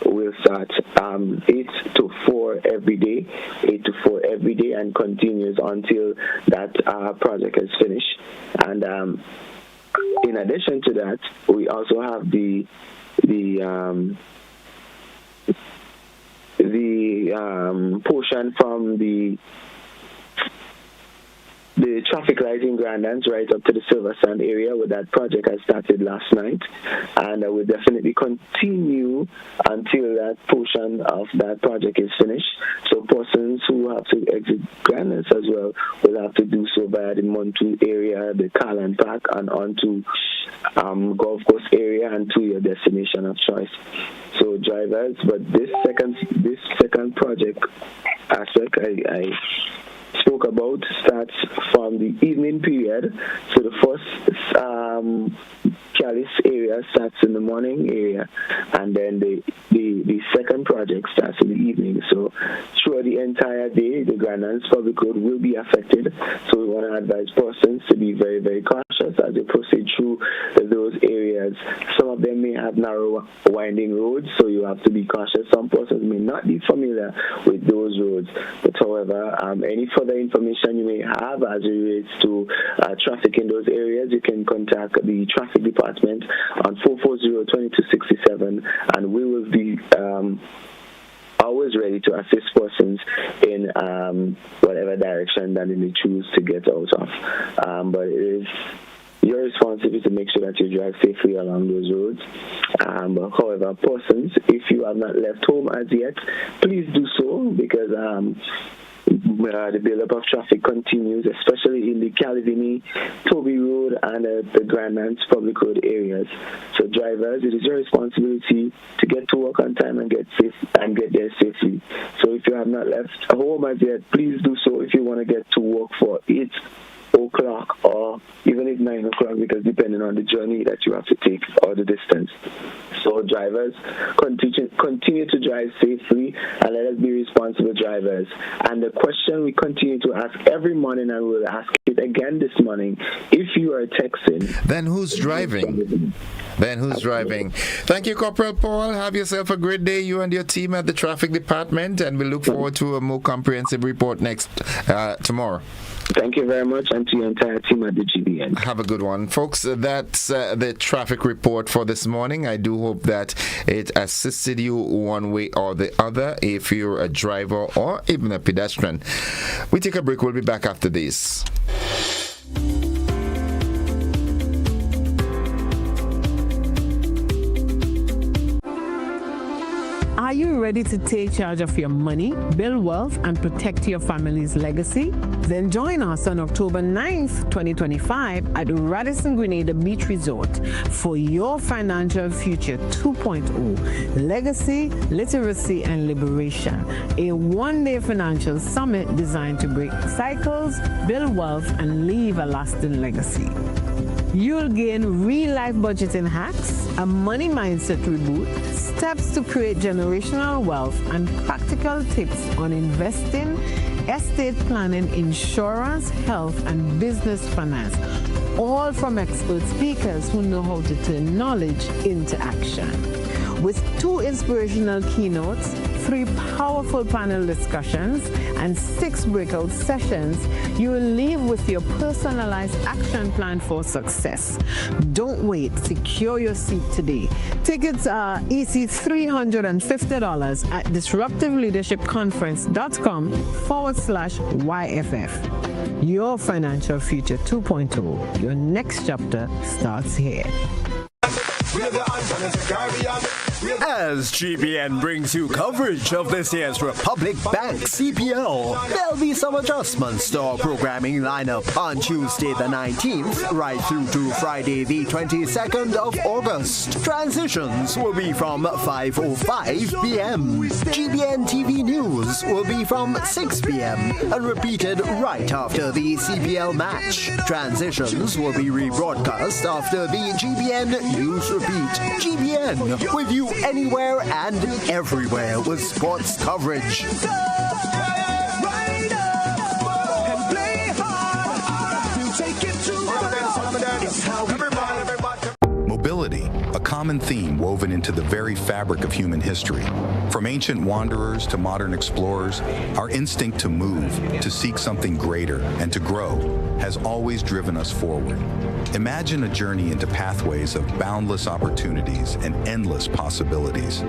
[SPEAKER 17] will start 8 to 4 every day, and continues until that project is finished. And in addition to that, we also have the portion from the traffic light in Grandlands right up to the Silver Sand area, where that project has started last night, and will definitely continue until that portion of that project is finished. So persons who have to exit Grandlands as well will have to do so via the Montu area, the Carland Park, and onto Gulf Coast area and to your destination of choice. So drivers, but this second project aspect, I spoke about starts from the evening period. So the first Calice area starts in the morning area, and then the second project starts in the evening. So throughout the entire day, the Grenada public road will be affected. So we want to advise persons to be very, very cautious as they proceed through those areas. Some of them may have narrow, winding roads, so you have to be cautious. Some persons may not be familiar with those roads. But however, any further information you may have as it relates to traffic in those areas, you can contact the traffic department on 440-2267, and we will be always ready to assist persons in whatever direction that they may choose to get out of. But it is your responsibility to make sure that you drive safely along those roads. But however, persons, if you have not left home as yet, please do so, because the build-up of traffic continues, especially in the Calivini, Toby Road, and the Grand Nantes Public Road areas. So drivers, it is your responsibility to get to work on time and get there safely. So if you have not left home as yet, please do so if you want to get to work for 8 o'clock or even if 9 o'clock, because depending on the journey that you have to take or the distance. So drivers, continue to drive safely, and let us be responsible drivers. And the question we continue to ask every morning, and we'll ask it again this morning: if you are texting,
[SPEAKER 1] then who's driving? Thank you, Corporal Paul. Have yourself a great day, you and your team at the traffic department, and we look forward to a more comprehensive report tomorrow.
[SPEAKER 17] Thank you very much, and to your entire team at the GBN.
[SPEAKER 1] Have a good one. Folks, that's the traffic report for this morning. I do hope that it assisted you one way or the other, if you're a driver or even a pedestrian. We take a break. We'll be back after this.
[SPEAKER 18] Are you ready to take charge of your money, build wealth, and protect your family's legacy? Then join us on October 9th, 2025 at Radisson Grenada Beach Resort for your Financial Future 2.0 Legacy, Literacy, and Liberation, a one-day financial summit designed to break cycles, build wealth, and leave a lasting legacy. You'll gain real-life budgeting hacks, a money mindset reboot, steps to create generational wealth, and practical tips on investing, estate planning, insurance, health, and business finance, all from expert speakers who know how to turn knowledge into action. With 2 inspirational keynotes, 3 powerful panel discussions, and 6 breakout sessions, you will leave with your personalized action plan for success. Don't wait. Secure your seat today. Tickets are EC $350 at disruptiveleadershipconference.com/YFF. Your Financial Future 2.0. Your next chapter starts here.
[SPEAKER 19] As GBN brings you coverage of this year's Republic Bank CPL, there'll be some adjustments to our programming lineup on Tuesday the 19th right through to Friday the 22nd of August. Transitions will be from 5:05 p.m. GBN TV News will be from 6 p.m. and repeated right after the CPL match. Transitions will be rebroadcast after the GBN News Repeat. GBN, with you anywhere and everywhere with sports coverage.
[SPEAKER 20] Mobility, a common theme woven into the very fabric of human history. From ancient wanderers to modern explorers, our instinct to move, to seek something greater, and to grow has always driven us forward. Imagine a journey into pathways of boundless opportunities and endless possibilities.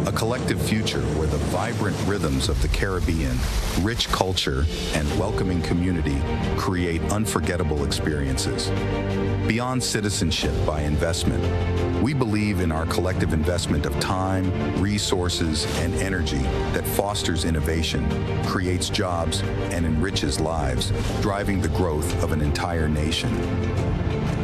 [SPEAKER 20] A collective future where the vibrant rhythms of the Caribbean, rich culture, and welcoming community create unforgettable experiences. Beyond citizenship by investment, we believe in our collective investment of time, resources, and energy that fosters innovation, creates jobs, and enriches lives, driving the growth of an entire nation.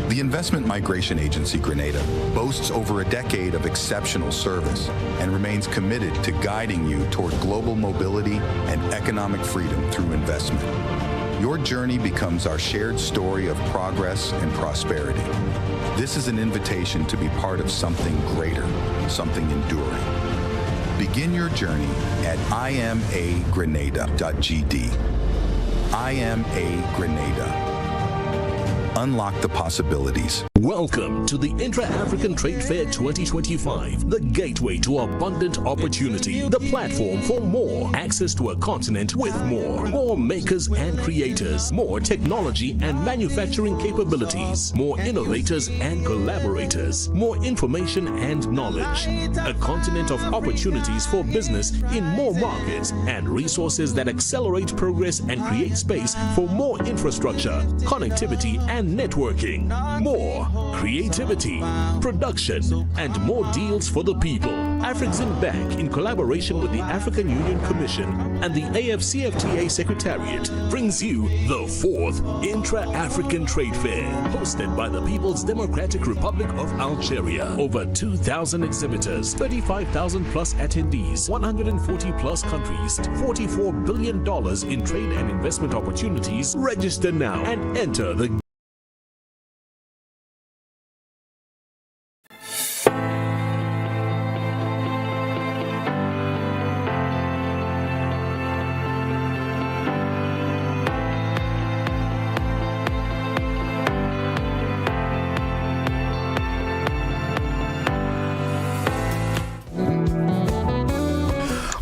[SPEAKER 20] The Investment Migration Agency Grenada boasts over a decade of exceptional service and remains committed to guiding you toward global mobility and economic freedom through investment. Your journey becomes our shared story of progress and prosperity. This is an invitation to be part of something greater, something enduring. Begin your journey at imagrenada.gd. I am a Grenada. Unlock the possibilities.
[SPEAKER 11] Welcome to the Intra-African Trade Fair 2025, the gateway to abundant opportunity, the platform for more, access to a continent with more makers and creators, more technology and manufacturing capabilities, more innovators and collaborators, more information and knowledge, a continent of opportunities for business in more markets and resources that accelerate progress and create space for more infrastructure, connectivity and networking, more creativity, production, and more deals for the people. Afrexim Bank, in collaboration with the African Union Commission and the AFCFTA Secretariat, brings you the 4th Intra-African Trade Fair, hosted by the People's Democratic Republic of Algeria. Over 2,000 exhibitors, 35,000 plus attendees, 140 plus countries, $44 billion in trade and investment opportunities. Register now and enter the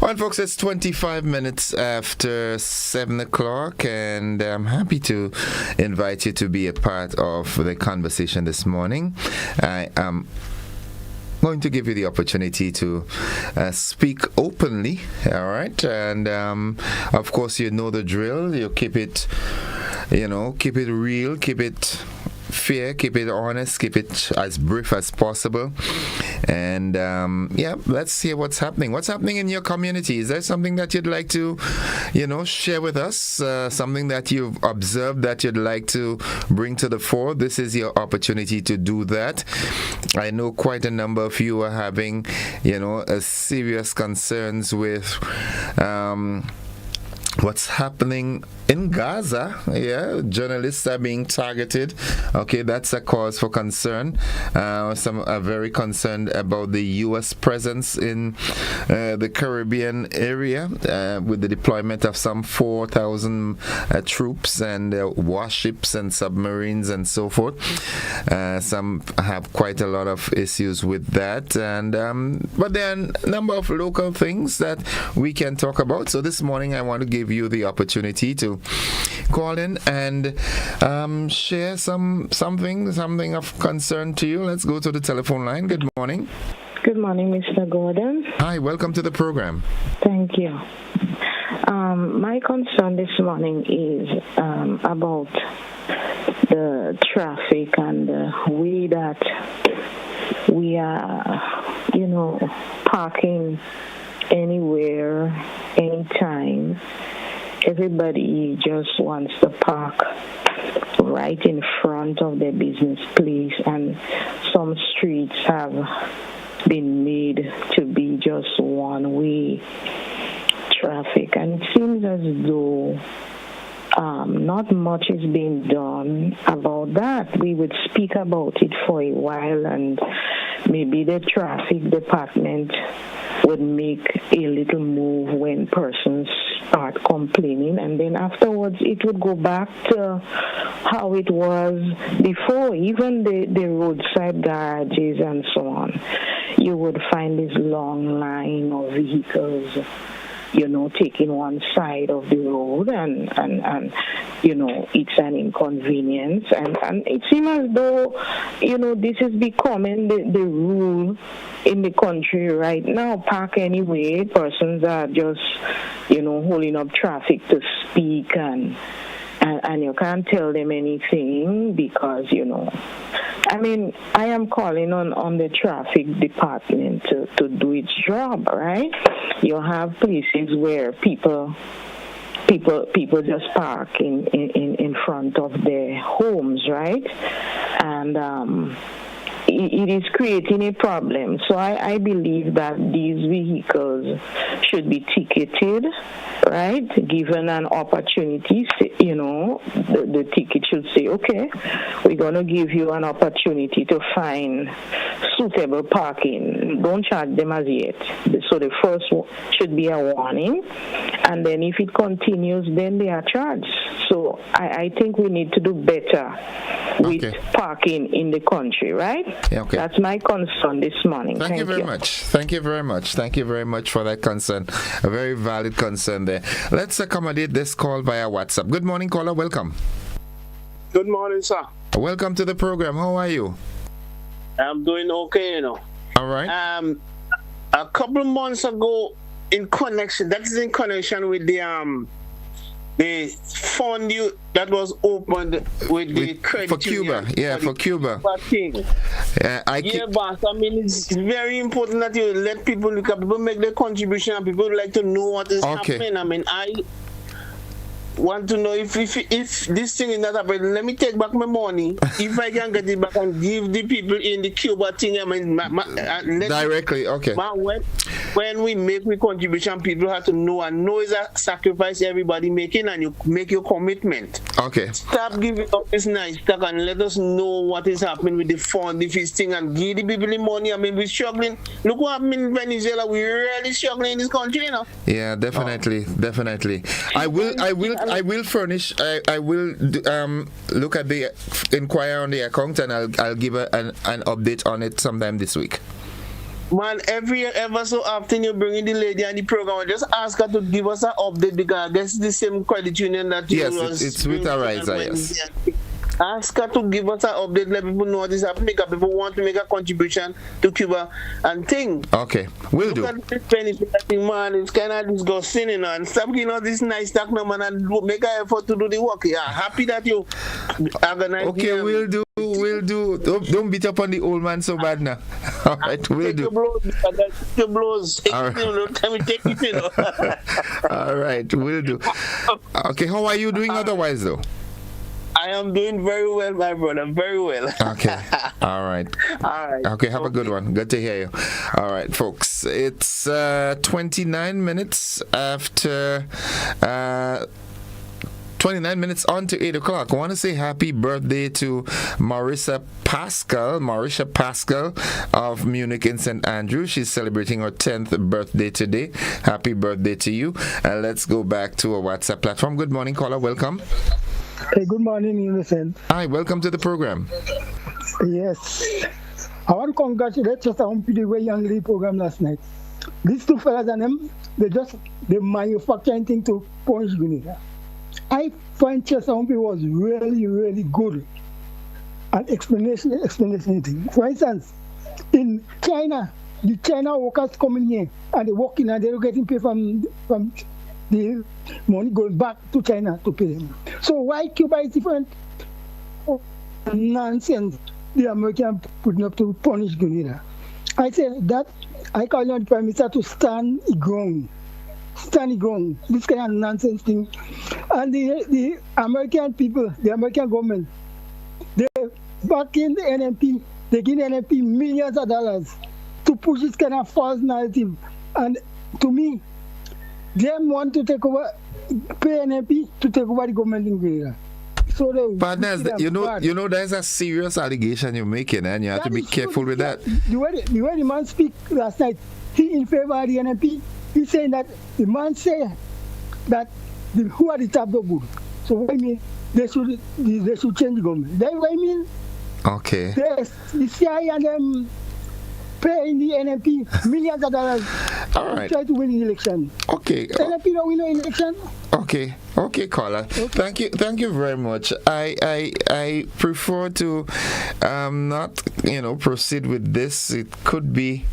[SPEAKER 1] Well, folks, it's 25 minutes after 7 o'clock, and I'm happy to invite you to be a part of the conversation this morning. I am going to give you the opportunity to speak openly, all right? And, of course, you know the drill. You keep it real, keep it fair, keep it honest, keep it as brief as possible. And let's hear what's happening. What's happening in your community? Is there something that you'd like to, share with us? Something that you've observed that you'd like to bring to the fore? This is your opportunity to do that. I know quite a number of you are having, serious concerns with what's happening in Gaza. Journalists are being targeted. Okay, that's a cause for concern. Some are very concerned about the U.S. presence in the Caribbean area with the deployment of some 4,000 troops and warships and submarines and so forth. Some have quite a lot of issues with that, and but there are a number of local things that we can talk about. So this morning I want to give you the opportunity to call in and share something of concern to you. Let's go to the telephone line. Good morning.
[SPEAKER 21] Good morning, Mr. Gordon.
[SPEAKER 1] Hi, welcome to the program.
[SPEAKER 21] Thank you. My concern this morning is about the traffic and the way that we are, parking anywhere, anytime. Everybody just wants to park right in front of their business place, and some streets have been made to be just one-way traffic, and it seems as though not much is being done about that. We would speak about it for a while, and maybe the traffic department would make a little move when persons start complaining, and then afterwards it would go back to how it was before. Even the roadside garages and so on, you would find this long line of vehicles taking one side of the road, and it's an inconvenience, and it seems as though this is becoming the rule in the country right now. Park anyway. Persons are just holding up traffic to speak, and you can't tell them anything because I am calling on the traffic department to do its job, right? You have places where people just park in front of their homes, right? And it is creating a problem. So I believe that these vehicles should be ticketed, right? Given an opportunity, the ticket should say, okay, we're going to give you an opportunity to find suitable parking. Don't charge them as yet. So the first should be a warning, and then if it continues, then they are charged. So I think we need to do better with parking in the country, right?
[SPEAKER 1] Okay.
[SPEAKER 21] That's my concern this morning.
[SPEAKER 1] Thank you very much. Thank you very much. Thank you very much for that concern. A very valid concern there. Let's accommodate this call via WhatsApp. Good morning, caller. Welcome.
[SPEAKER 2] Good morning, sir.
[SPEAKER 1] Welcome to the program. How are you?
[SPEAKER 2] I'm doing okay,
[SPEAKER 1] All right.
[SPEAKER 2] A couple of months ago, in connection with the fund that was opened with the credit
[SPEAKER 1] for Cuba, for Cuba.
[SPEAKER 2] Thing. Boss. I mean, it's very important that you let people look up. People make their contribution, and people would like to know what is happening. I mean, I want to know if this thing is not happening. Let me take back my money. If I can get it back and give the people in the Cuba thing, I mean,
[SPEAKER 1] directly. Okay.
[SPEAKER 2] When we make the contribution, people have to know, and know is a sacrifice everybody making, and you make your commitment.
[SPEAKER 1] Okay.
[SPEAKER 2] Stop giving up this nice stuff and let us know what is happening with the fund, if it's thing, and give the people the money. I mean, we're struggling. Look what happened in Venezuela. We're really struggling in this country,
[SPEAKER 1] Yeah, definitely. I will furnish. I will look at the inquire on the account, and I'll give an update on it sometime this week.
[SPEAKER 2] Man, ever so often you bring in the lady on the program, just ask her to give us an update, because I guess it's the same credit union that you
[SPEAKER 1] it's with Ariza, yes.
[SPEAKER 2] Ask her to give us an update, let people know what is happening, because people want to make a contribution to Cuba and thing.
[SPEAKER 1] Okay, will do.
[SPEAKER 2] Look at this benefit, I think, man, it's kind of disgusting, and stop giving us this nice stuff now, man, and make an effort to do the work. Yeah, happy that you organize.
[SPEAKER 1] Okay, we'll do. Don't beat up on the old man so bad now. All right, we'll do.
[SPEAKER 2] Take your blows.
[SPEAKER 1] All right, we'll do. Okay, how are you doing otherwise, though?
[SPEAKER 2] I am doing very well, my brother. Very well.
[SPEAKER 1] Okay. All right. Okay, have a good one. Good to hear you. All right, folks. It's 29 minutes after 29 minutes on to 8 o'clock. I want to say happy birthday to Marisha Pascal of Munich in St. Andrew. She's celebrating her 10th birthday today. Happy birthday to you. Let's go back to our WhatsApp platform. Good morning, caller. Welcome.
[SPEAKER 22] Hey, good morning, Innocent.
[SPEAKER 1] Hi, welcome to the program.
[SPEAKER 22] Yes. I want to congratulate Chester Humphrey, the way young lady program last night. These two fellas and them, they manufacture anything to punish Grenada. I find Chester Humphrey was really, really good at explanation thing. For instance, in China, the China workers coming here and they working and they're getting paid from the money going back to China to pay them. So why Cuba is different? Nonsense the American putting up to punish Grenada. I say that I call on the Prime Minister to stand his ground. This kind of nonsense thing. And the American people, the American government, they back in the NMP, they give the NMP millions of dollars to push this kind of false narrative. And to me, they want to take over, pay NMP to take over the government in Grenada. So
[SPEAKER 1] partners, you know, there's a serious allegation you're making, and you have to be careful with that.
[SPEAKER 22] The way the man speak last night, he in favor of the NMP. He's saying that the man said that who are the top dog good. So what I mean, they should change the government. That's what I mean.
[SPEAKER 1] Okay.
[SPEAKER 22] The CIA and them paying the NMP millions of dollars.
[SPEAKER 1] All right.
[SPEAKER 22] Try to win the election.
[SPEAKER 1] Okay.
[SPEAKER 22] NMP don't win the election.
[SPEAKER 1] Okay, caller. Okay. Thank you very much. I prefer to not proceed with this. It could be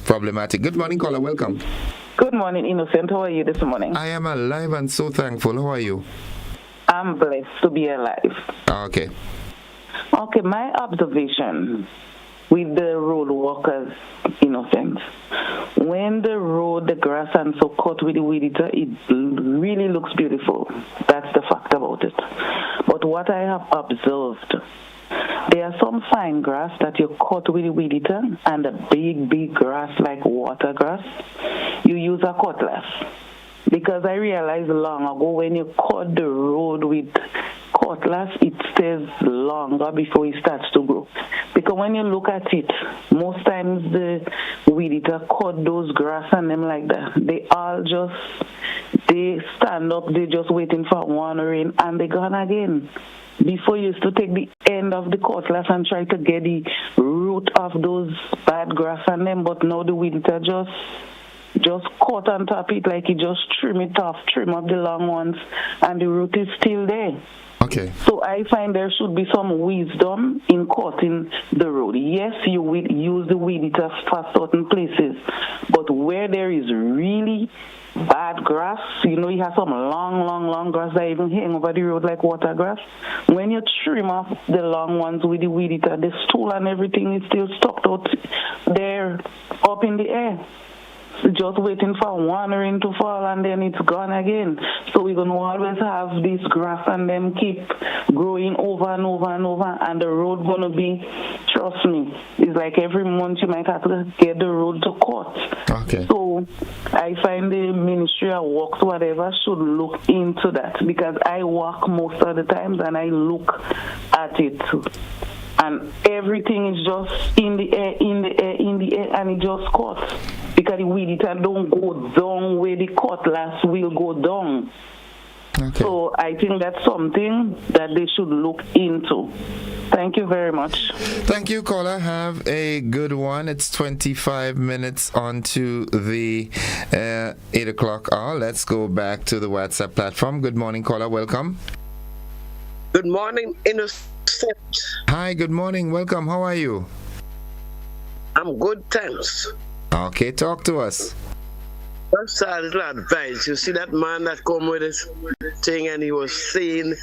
[SPEAKER 1] problematic. Good morning, caller. Welcome.
[SPEAKER 21] Good morning, Innocent. How are you this morning?
[SPEAKER 1] I am alive and so thankful. How are you?
[SPEAKER 21] I'm blessed to be alive.
[SPEAKER 1] Okay,
[SPEAKER 21] my observation with the road workers, Innocent. When the grass and so cut with the weed eater, it really looks beautiful. That's the fact about it. But what I have observed
[SPEAKER 3] There are some fine grass that you cut with the weed eater, and the big grass like water grass, you use a cutlass. Because I realized long ago when you cut the road with cutlass, it stays longer before it starts to grow. Because when you look at it, most times the weed eater cut those grass and them like that. They stand up, they just waiting for one rain, and they gone again. Before you used to take the end of the cutlass and try to get the root of those bad grass and them, but now the weed eater just cut and tap it like it just trim it off, trim up the long ones, and the root is still there.
[SPEAKER 1] Okay.
[SPEAKER 3] So I find there should be some wisdom in cutting the road. Yes, you will use the weed eater for certain places, but where there is really bad grass, you have some long grass that even hang over the road like water grass. When you trim off the long ones with the weed eater, the stool and everything is still stuck out there up in the air. Just waiting for one rain to fall and then it's gone again. So we're going to always have this grass and then keep growing over and over and over, and the road going to be, trust me, it's like every month you might have to get the road to cut.
[SPEAKER 1] Okay.
[SPEAKER 3] So I find the Ministry of Works, whatever, should look into that, because I walk most of the times and I look at it and everything is just in the air, and it just cuts. Because the weed eater don't go down where the cutlass will go down. Okay. So I think that's something that they should look into. Thank you very much.
[SPEAKER 1] Thank you, caller. Have a good one. It's 25 minutes on to the 8 o'clock hour. Let's go back to the WhatsApp platform. Good morning, caller. Welcome.
[SPEAKER 4] Good morning, Innocent.
[SPEAKER 1] Hi, good morning. Welcome. How are you?
[SPEAKER 4] I'm good, thanks.
[SPEAKER 1] Okay, talk to us.
[SPEAKER 4] First, a little advice. You see that man that come with this thing and he was saying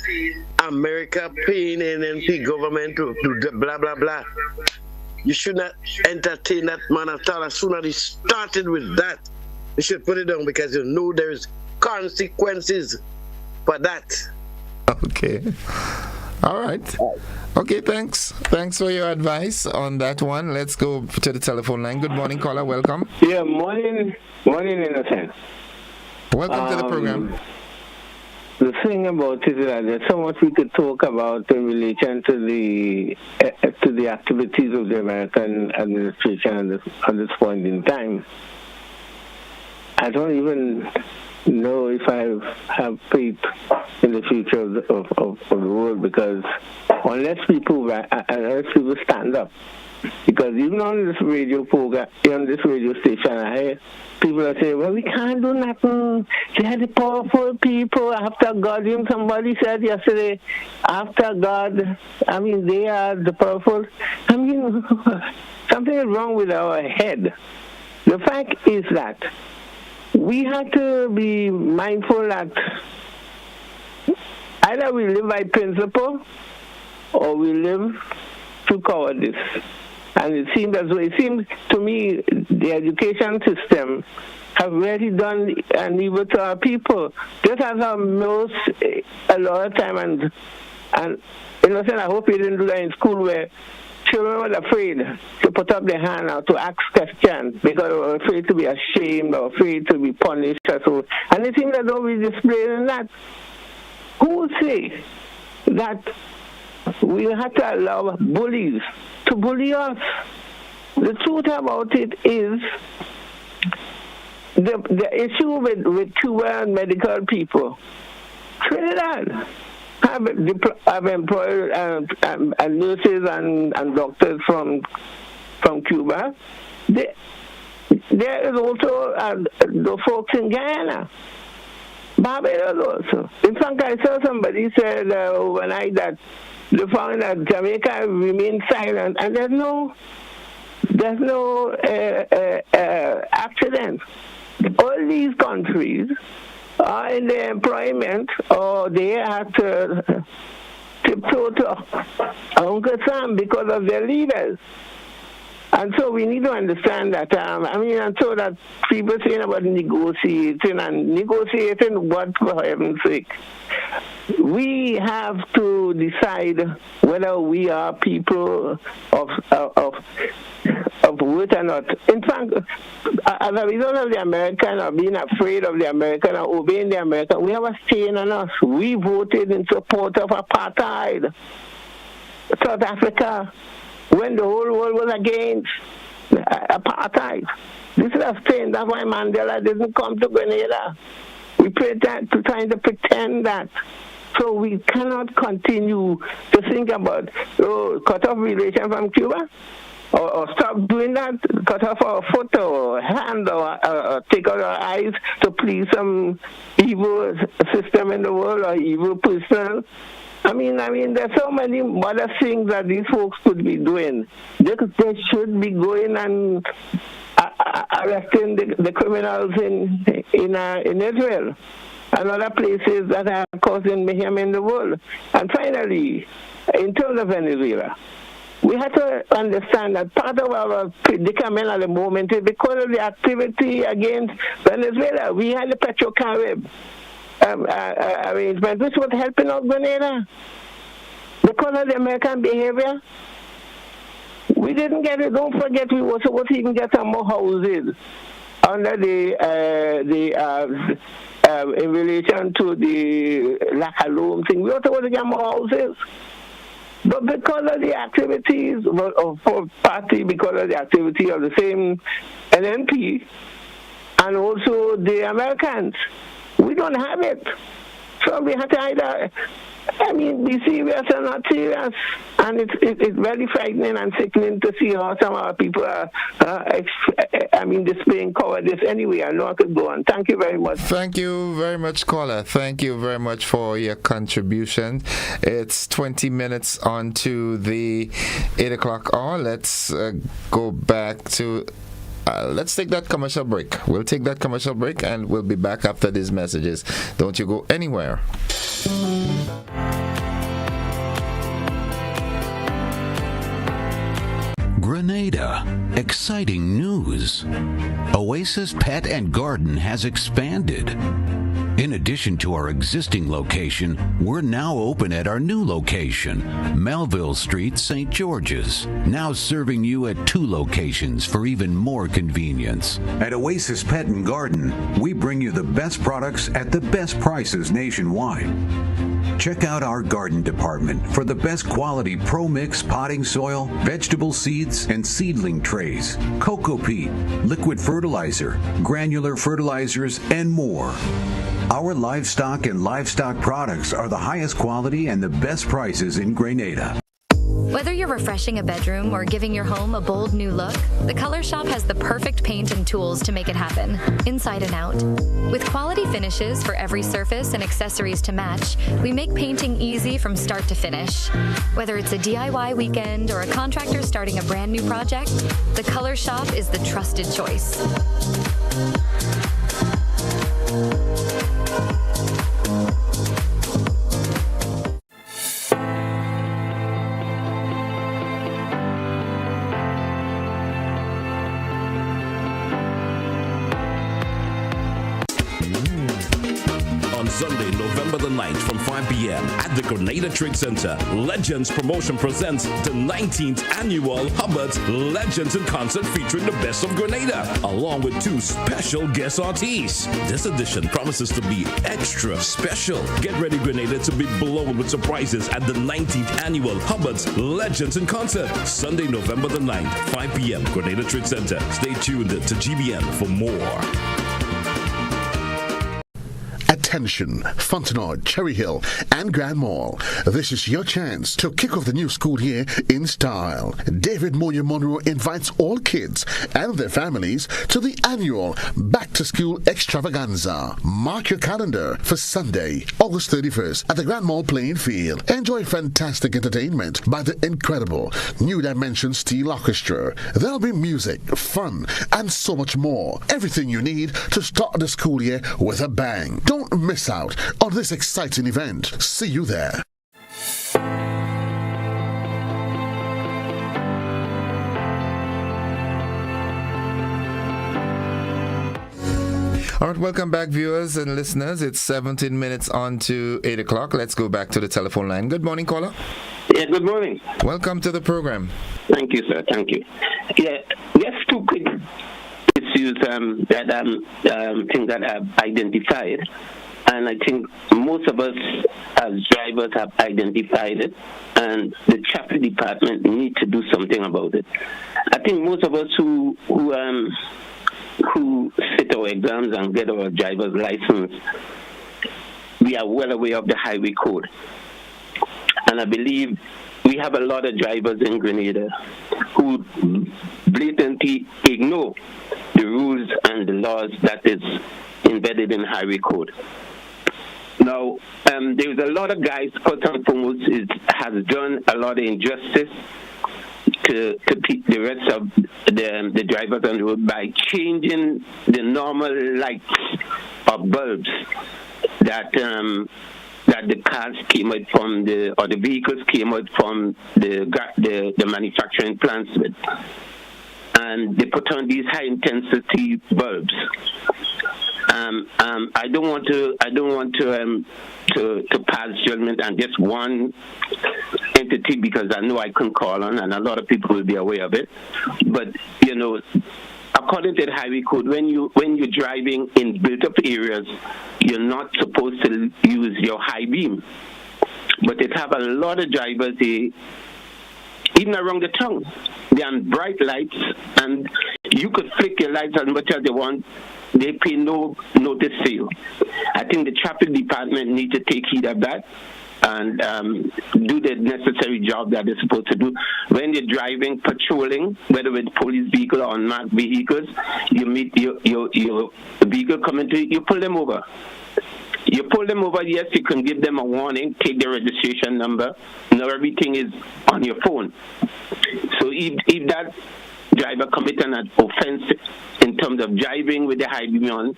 [SPEAKER 4] America paying NNP government to blah, blah, blah. You should not entertain that man at all. As soon as he started with that, you should put it down, because you know there is consequences for that.
[SPEAKER 1] Okay. All right. Okay, thanks. Thanks for your advice on that one. Let's go to the telephone line. Good morning, caller. Welcome.
[SPEAKER 23] Yeah, morning, Innocent.
[SPEAKER 1] Welcome to the program.
[SPEAKER 23] The thing about it is that there's so much we could talk about in relation to the activities of the American administration at this point in time. I don't even know if I have faith in the future of the world, because unless people stand up, because even on this radio program, on this radio station, I hear people are saying, well, we can't do nothing. They are the powerful people after God. Even somebody said yesterday, after God, they are the powerful. Something is wrong with our head. The fact is that we have to be mindful that either we live by principle or we live through cowardice. And it seems to me the education system have really done an evil to our people. Just as a lot of time, and I hope you didn't do that in school, where children were afraid to put up their hand or to ask questions because they were afraid to be ashamed or afraid to be punished or so. And it seems that don't be displayed in that. Who would say that we have to allow bullies to bully us? The truth about it is the issue with Cuban medical people. Trinidad have employed nurses and doctors from Cuba. There is also the folks in Guyana, Barbados also. In fact, I saw somebody said overnight that they found that Jamaica remained silent, and there's no accident. All these countries are in their employment, or they have to tiptoe to Uncle Sam because of their leaders. And so we need to understand that, and so that people saying about negotiating what, for heaven's sake? we have to decide whether we are people of worth or not. In fact, as a result of the American or being afraid of the American or obeying the American, we have a stain on us. We voted in support of apartheid. South Africa, when the whole world was against apartheid. This is a stain. That's why Mandela didn't come to Grenada. We pretend to trying to pretend that. So we cannot continue to think about cut off relation from Cuba, or stop doing that, cut off our foot or hand, or take out our eyes to please some evil system in the world or evil person. I mean, there's so many other things that these folks could be doing. They should be going and arresting the criminals in Israel and other places that are causing mayhem in the world. And finally, in terms of Venezuela, we have to understand that part of our predicament at the moment is because of the activity against Venezuela. We had the Petrocarib arrangement, which was helping out Grenada. Because of the American behavior, we didn't get it. Don't forget, we were supposed to even get some more houses under in relation to the Lacaloom thing. We were supposed to get more houses. But because of the activities of party, because of the activity of the same NNP, and also the Americans, we don't have it. So we have to either, be serious or not serious. And it's very frightening and sickening to see how some of our people are, displaying cowardice. Anyway, I know I could go on. Thank you very much.
[SPEAKER 1] Thank you very much, caller. Thank you very much for your contribution. It's 20 minutes on to the 8 o'clock hour. Let's go back to... let's take that commercial break. We'll take that commercial break and we'll be back after these messages. Don't you go anywhere.
[SPEAKER 5] Grenada. Exciting news. Oasis Pet and Garden has expanded. In addition to our existing location, we're now open at our new location, Melville Street, St. George's. Now serving you at 2 locations for even more convenience.
[SPEAKER 6] At Oasis Pet and Garden, we bring you the best products at the best prices nationwide. Check out our garden department for the best quality Pro Mix potting soil, vegetable seeds, and seedling trays, cocoa peat, liquid fertilizer, granular fertilizers, and more. Our livestock and livestock products are the highest quality and the best prices in Grenada.
[SPEAKER 7] Whether you're refreshing a bedroom or giving your home a bold new look, the Color Shop has the perfect paint and tools to make it happen, inside and out. With quality finishes for every surface and accessories to match, we make painting easy from start to finish. Whether it's a DIY weekend or a contractor starting a brand new project, the Color Shop is the trusted choice.
[SPEAKER 11] Sunday, November the 9th from 5 p.m. at the Grenada Trade Center, Legends Promotion presents the 19th Annual Hubbard's Legends in Concert featuring the best of Grenada, along with 2 special guest artists. This edition promises to be extra special. Get ready, Grenada, to be blown with surprises at the 19th Annual Hubbard's Legends in Concert, Sunday, November the 9th, 5 p.m. Grenada Trade Center. Stay tuned to GBN for more.
[SPEAKER 10] Attention, Fontenoy, Cherry Hill, and Grand Mall. This is your chance to kick off the new school year in style. David Moyer Monroe invites all kids and their families to the annual Back to School Extravaganza. Mark your calendar for Sunday, August 31st at the Grand Mall playing field. Enjoy fantastic entertainment by the incredible New Dimension Steel Orchestra. There'll be music, fun, and so much more. Everything you need to start the school year with a bang. Don't miss out on this exciting event. See you there.
[SPEAKER 1] All right, welcome back, viewers and listeners. It's 17 minutes on to 8 o'clock. Let's go back to the telephone line. Good morning, caller.
[SPEAKER 8] Yeah, good morning.
[SPEAKER 1] Welcome to the program.
[SPEAKER 8] Thank you, sir. Thank you. Yeah, just two quick issues things that I've identified. And I think most of us as drivers have identified it, and the traffic department need to do something about it. I think most of us who sit our exams and get our driver's license, we are well aware of the highway code. And I believe we have a lot of drivers in Grenada who blatantly ignore the rules and the laws that is embedded in highway code. Now, there's a lot of guys, first and foremost, has done a lot of injustice to the rest of the drivers on the road by changing the normal lights of bulbs that the cars came out from or the vehicles came out from the manufacturing plants with, and they put on these high intensity bulbs. I don't want to pass judgment on just one entity, because I know I can call on, and a lot of people will be aware of it. But according to the highway code, when you're driving in built-up areas, you're not supposed to use your high beam. But it have a lot of drivers, even around the town, they're on bright lights, and you could flick your lights as much as they want. They pay no notice to you. I think the traffic department need to take heed of that and do the necessary job that they're supposed to do. When you're driving, patrolling, whether with police vehicle or unmarked vehicles, you meet your vehicle coming to you, you pull them over. You pull them over, yes, you can give them a warning, take their registration number. Now everything is on your phone. So if that driver commits an offense in terms of driving with the high beam on,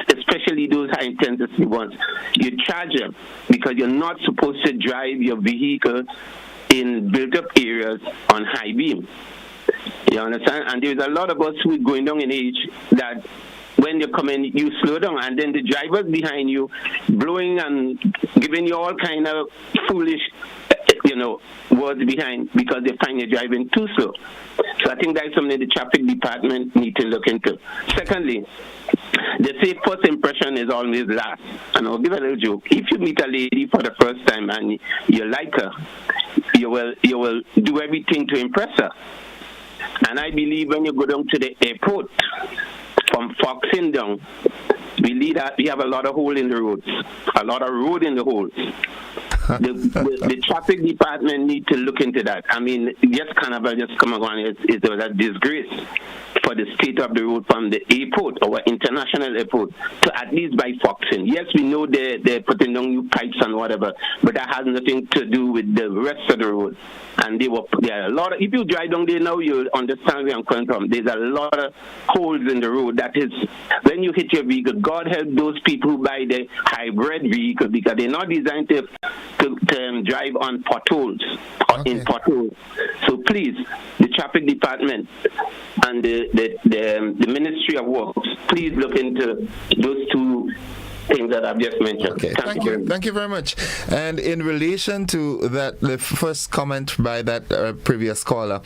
[SPEAKER 8] especially those high intensity ones, you charge them, because you're not supposed to drive your vehicle in built-up areas on high beam. You understand? And there's a lot of us who are going down in age that when you come in, you slow down, and then the drivers behind you blowing and giving you all kind of foolish words behind, because they find you driving too slow. So I think that's something the traffic department need to look into. Secondly, they say first impression is always last. And I'll give a little joke. If you meet a lady for the first time and you like her, you will do everything to impress her. And I believe when you go down to the airport from Foxing down, we have a lot of hole in the roads, a lot of road in the holes. The traffic department need to look into that. I mean, yes, Carnival just come on, it was a disgrace for the state of the road from the airport or international airport to at least by Foxing. Yes, we know they're putting down new pipes and whatever, but that has nothing to do with the rest of the road. And there are a lot of, if you drive down there now, you'll understand where I'm coming from. There's a lot of holes in the road. That is, when you hit your vehicle, God help those people who buy the hybrid vehicle, because they're not designed to drive on potholes or in potholes. So please, the traffic department and the Ministry of Works, please look into those two things that I've just mentioned.
[SPEAKER 1] Okay. Thank you very much. And in relation to that, the first comment by that previous caller,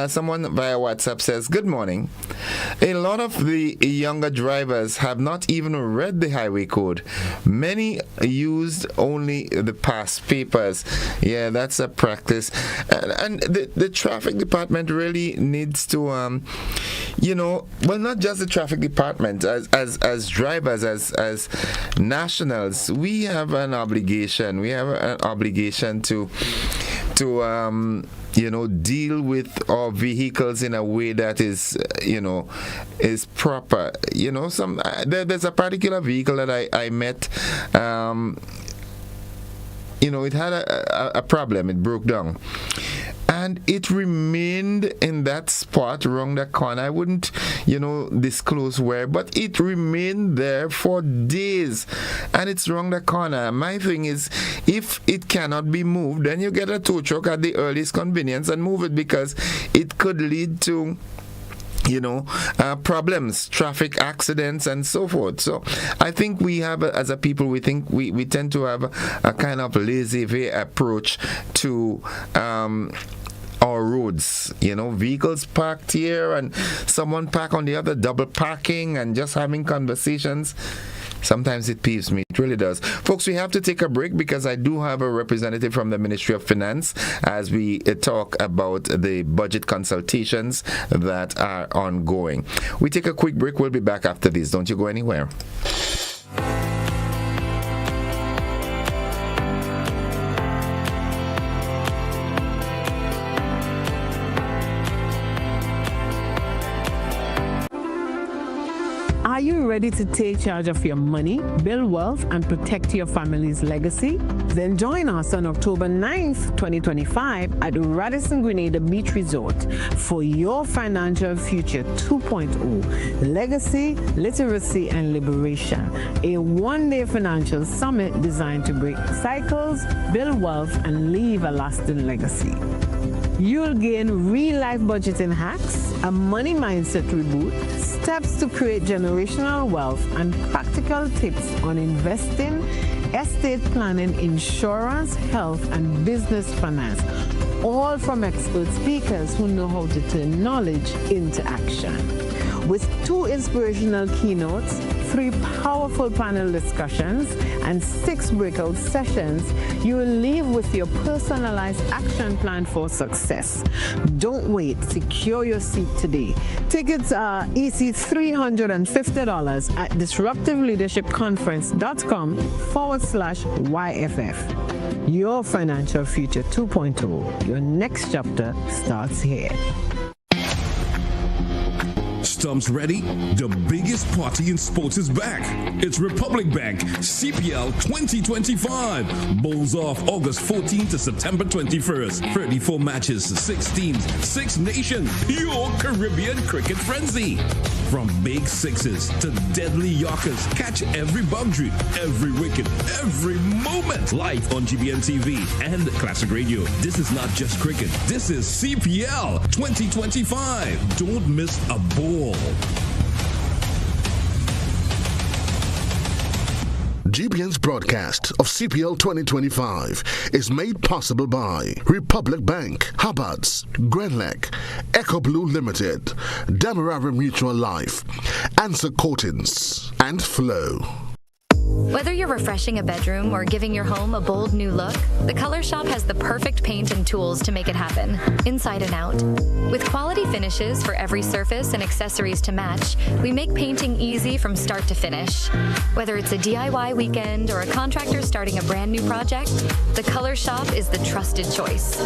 [SPEAKER 1] someone via WhatsApp says, "Good morning. A lot of the younger drivers have not even read the highway code. Many used only the past papers." Yeah, that's a practice. And the traffic department really needs to, well, not just the traffic department, as drivers, as nationals, we have an obligation. We have an obligation to deal with our vehicles in a way that is proper. There's a particular vehicle that I met. It had a problem. It broke down. And it remained in that spot around the corner. I wouldn't, disclose where, but it remained there for days. And it's around the corner. My thing is, if it cannot be moved, then you get a tow truck at the earliest convenience and move it, because it could lead to problems, traffic accidents, and so forth. So I think we have, as a people, we tend to have a kind of laissez-faire approach to our roads. Vehicles parked here and someone parked on the other, double parking and just having conversations. Sometimes it peeves me. It really does. Folks, we have to take a break because I do have a representative from the Ministry of Finance as we talk about the budget consultations that are ongoing. We take a quick break. We'll be back after this. Don't you go anywhere.
[SPEAKER 18] Are you ready to take charge of your money, build wealth, and protect your family's legacy? Then join us on October 9th, 2025 at Radisson Grenada Beach Resort for your Financial Future 2.0, Legacy, Literacy, and Liberation, a one-day financial summit designed to break cycles, build wealth, and leave a lasting legacy. You'll gain real-life budgeting hacks, a money mindset reboot, steps to create generational wealth, and practical tips on investing, estate planning, insurance, health, and business finance, all from expert speakers who know how to turn knowledge into action. With 2 inspirational keynotes, 3 powerful panel discussions, and 6 breakout sessions, you will leave with your personalized action plan for success. Don't wait. Secure your seat today. Tickets are EC $350 at disruptiveleadershipconference.com/YFF. Your Financial Future 2.0. Your next chapter starts here.
[SPEAKER 11] Stumps ready? The biggest party in sports is back. It's Republic Bank CPL 2025. Bowls off August 14th to September 21st. 34 matches, 6 teams, 6 nations. Your Caribbean cricket frenzy. From big sixes to deadly yorkers, catch every boundary, every wicket, every moment. Live on GBN TV and Classic Radio. This is not just cricket. This is CPL 2025. Don't miss a ball.
[SPEAKER 10] GBN's broadcast of CPL 2025 is made possible by Republic Bank, Hubbard's, Grenlec, Echo Blue Limited, Demerara Mutual Life, Answer Coatings, and Flow.
[SPEAKER 7] Whether you're refreshing a bedroom or giving your home a bold new look, the Color Shop has the perfect paint and tools to make it happen, inside and out. With quality finishes for every surface and accessories to match, we make painting easy from start to finish. Whether it's a DIY weekend or a contractor starting a brand new project, the Color Shop is the trusted choice.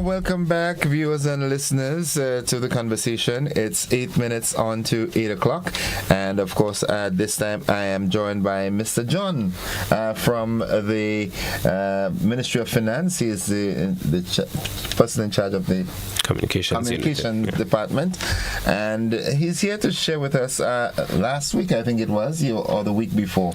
[SPEAKER 1] Welcome back, viewers and listeners, to the conversation. It's 8 minutes on to 8 o'clock, and of course at this time I am joined by Mr. John from the Ministry of Finance. He is the person in charge of the Communications Department, and he's here to share with us last week, I think it was, or the week before.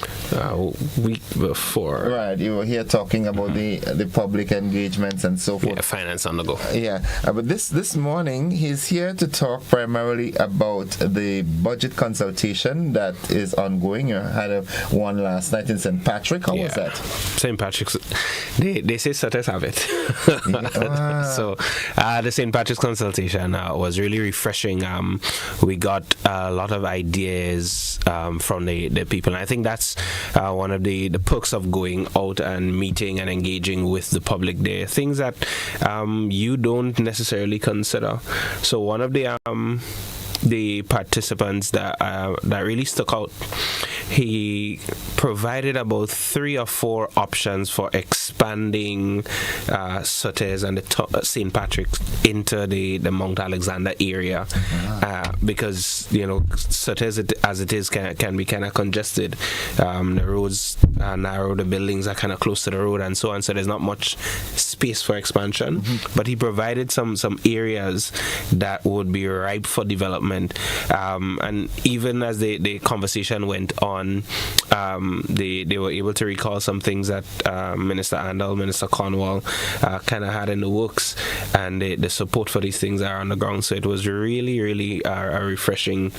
[SPEAKER 9] Week before.
[SPEAKER 1] Right, you were here talking about the public engagements and so forth.
[SPEAKER 9] Yeah, finance on the go.
[SPEAKER 1] Yeah, but this morning he's here to talk primarily about the budget consultation that is ongoing. You had one last night in St. Patrick. How was that?
[SPEAKER 9] St. Patrick's, they say sutters have it. So the St. Patrick's consultation was really refreshing. We got a lot of ideas from the people, and I think that's one of the perks of going out and meeting and engaging with the public there. Things that you don't necessarily consider. So one of the participants that really stuck out he provided about 3 or 4 options for expanding Sutter's and the St. Patrick's into the Mount Alexander area, because Sutter's as it is can be kind of congested. The roads are narrow, the buildings are kind of close to the road, and so on. So there's not much space for expansion. But he provided some areas that would be ripe for development. And even as the conversation went on, they were able to recall some things that Minister Andal, Minister Cornwall kind of had in the works, and the support for these things are on the ground. So it was really, really a refreshing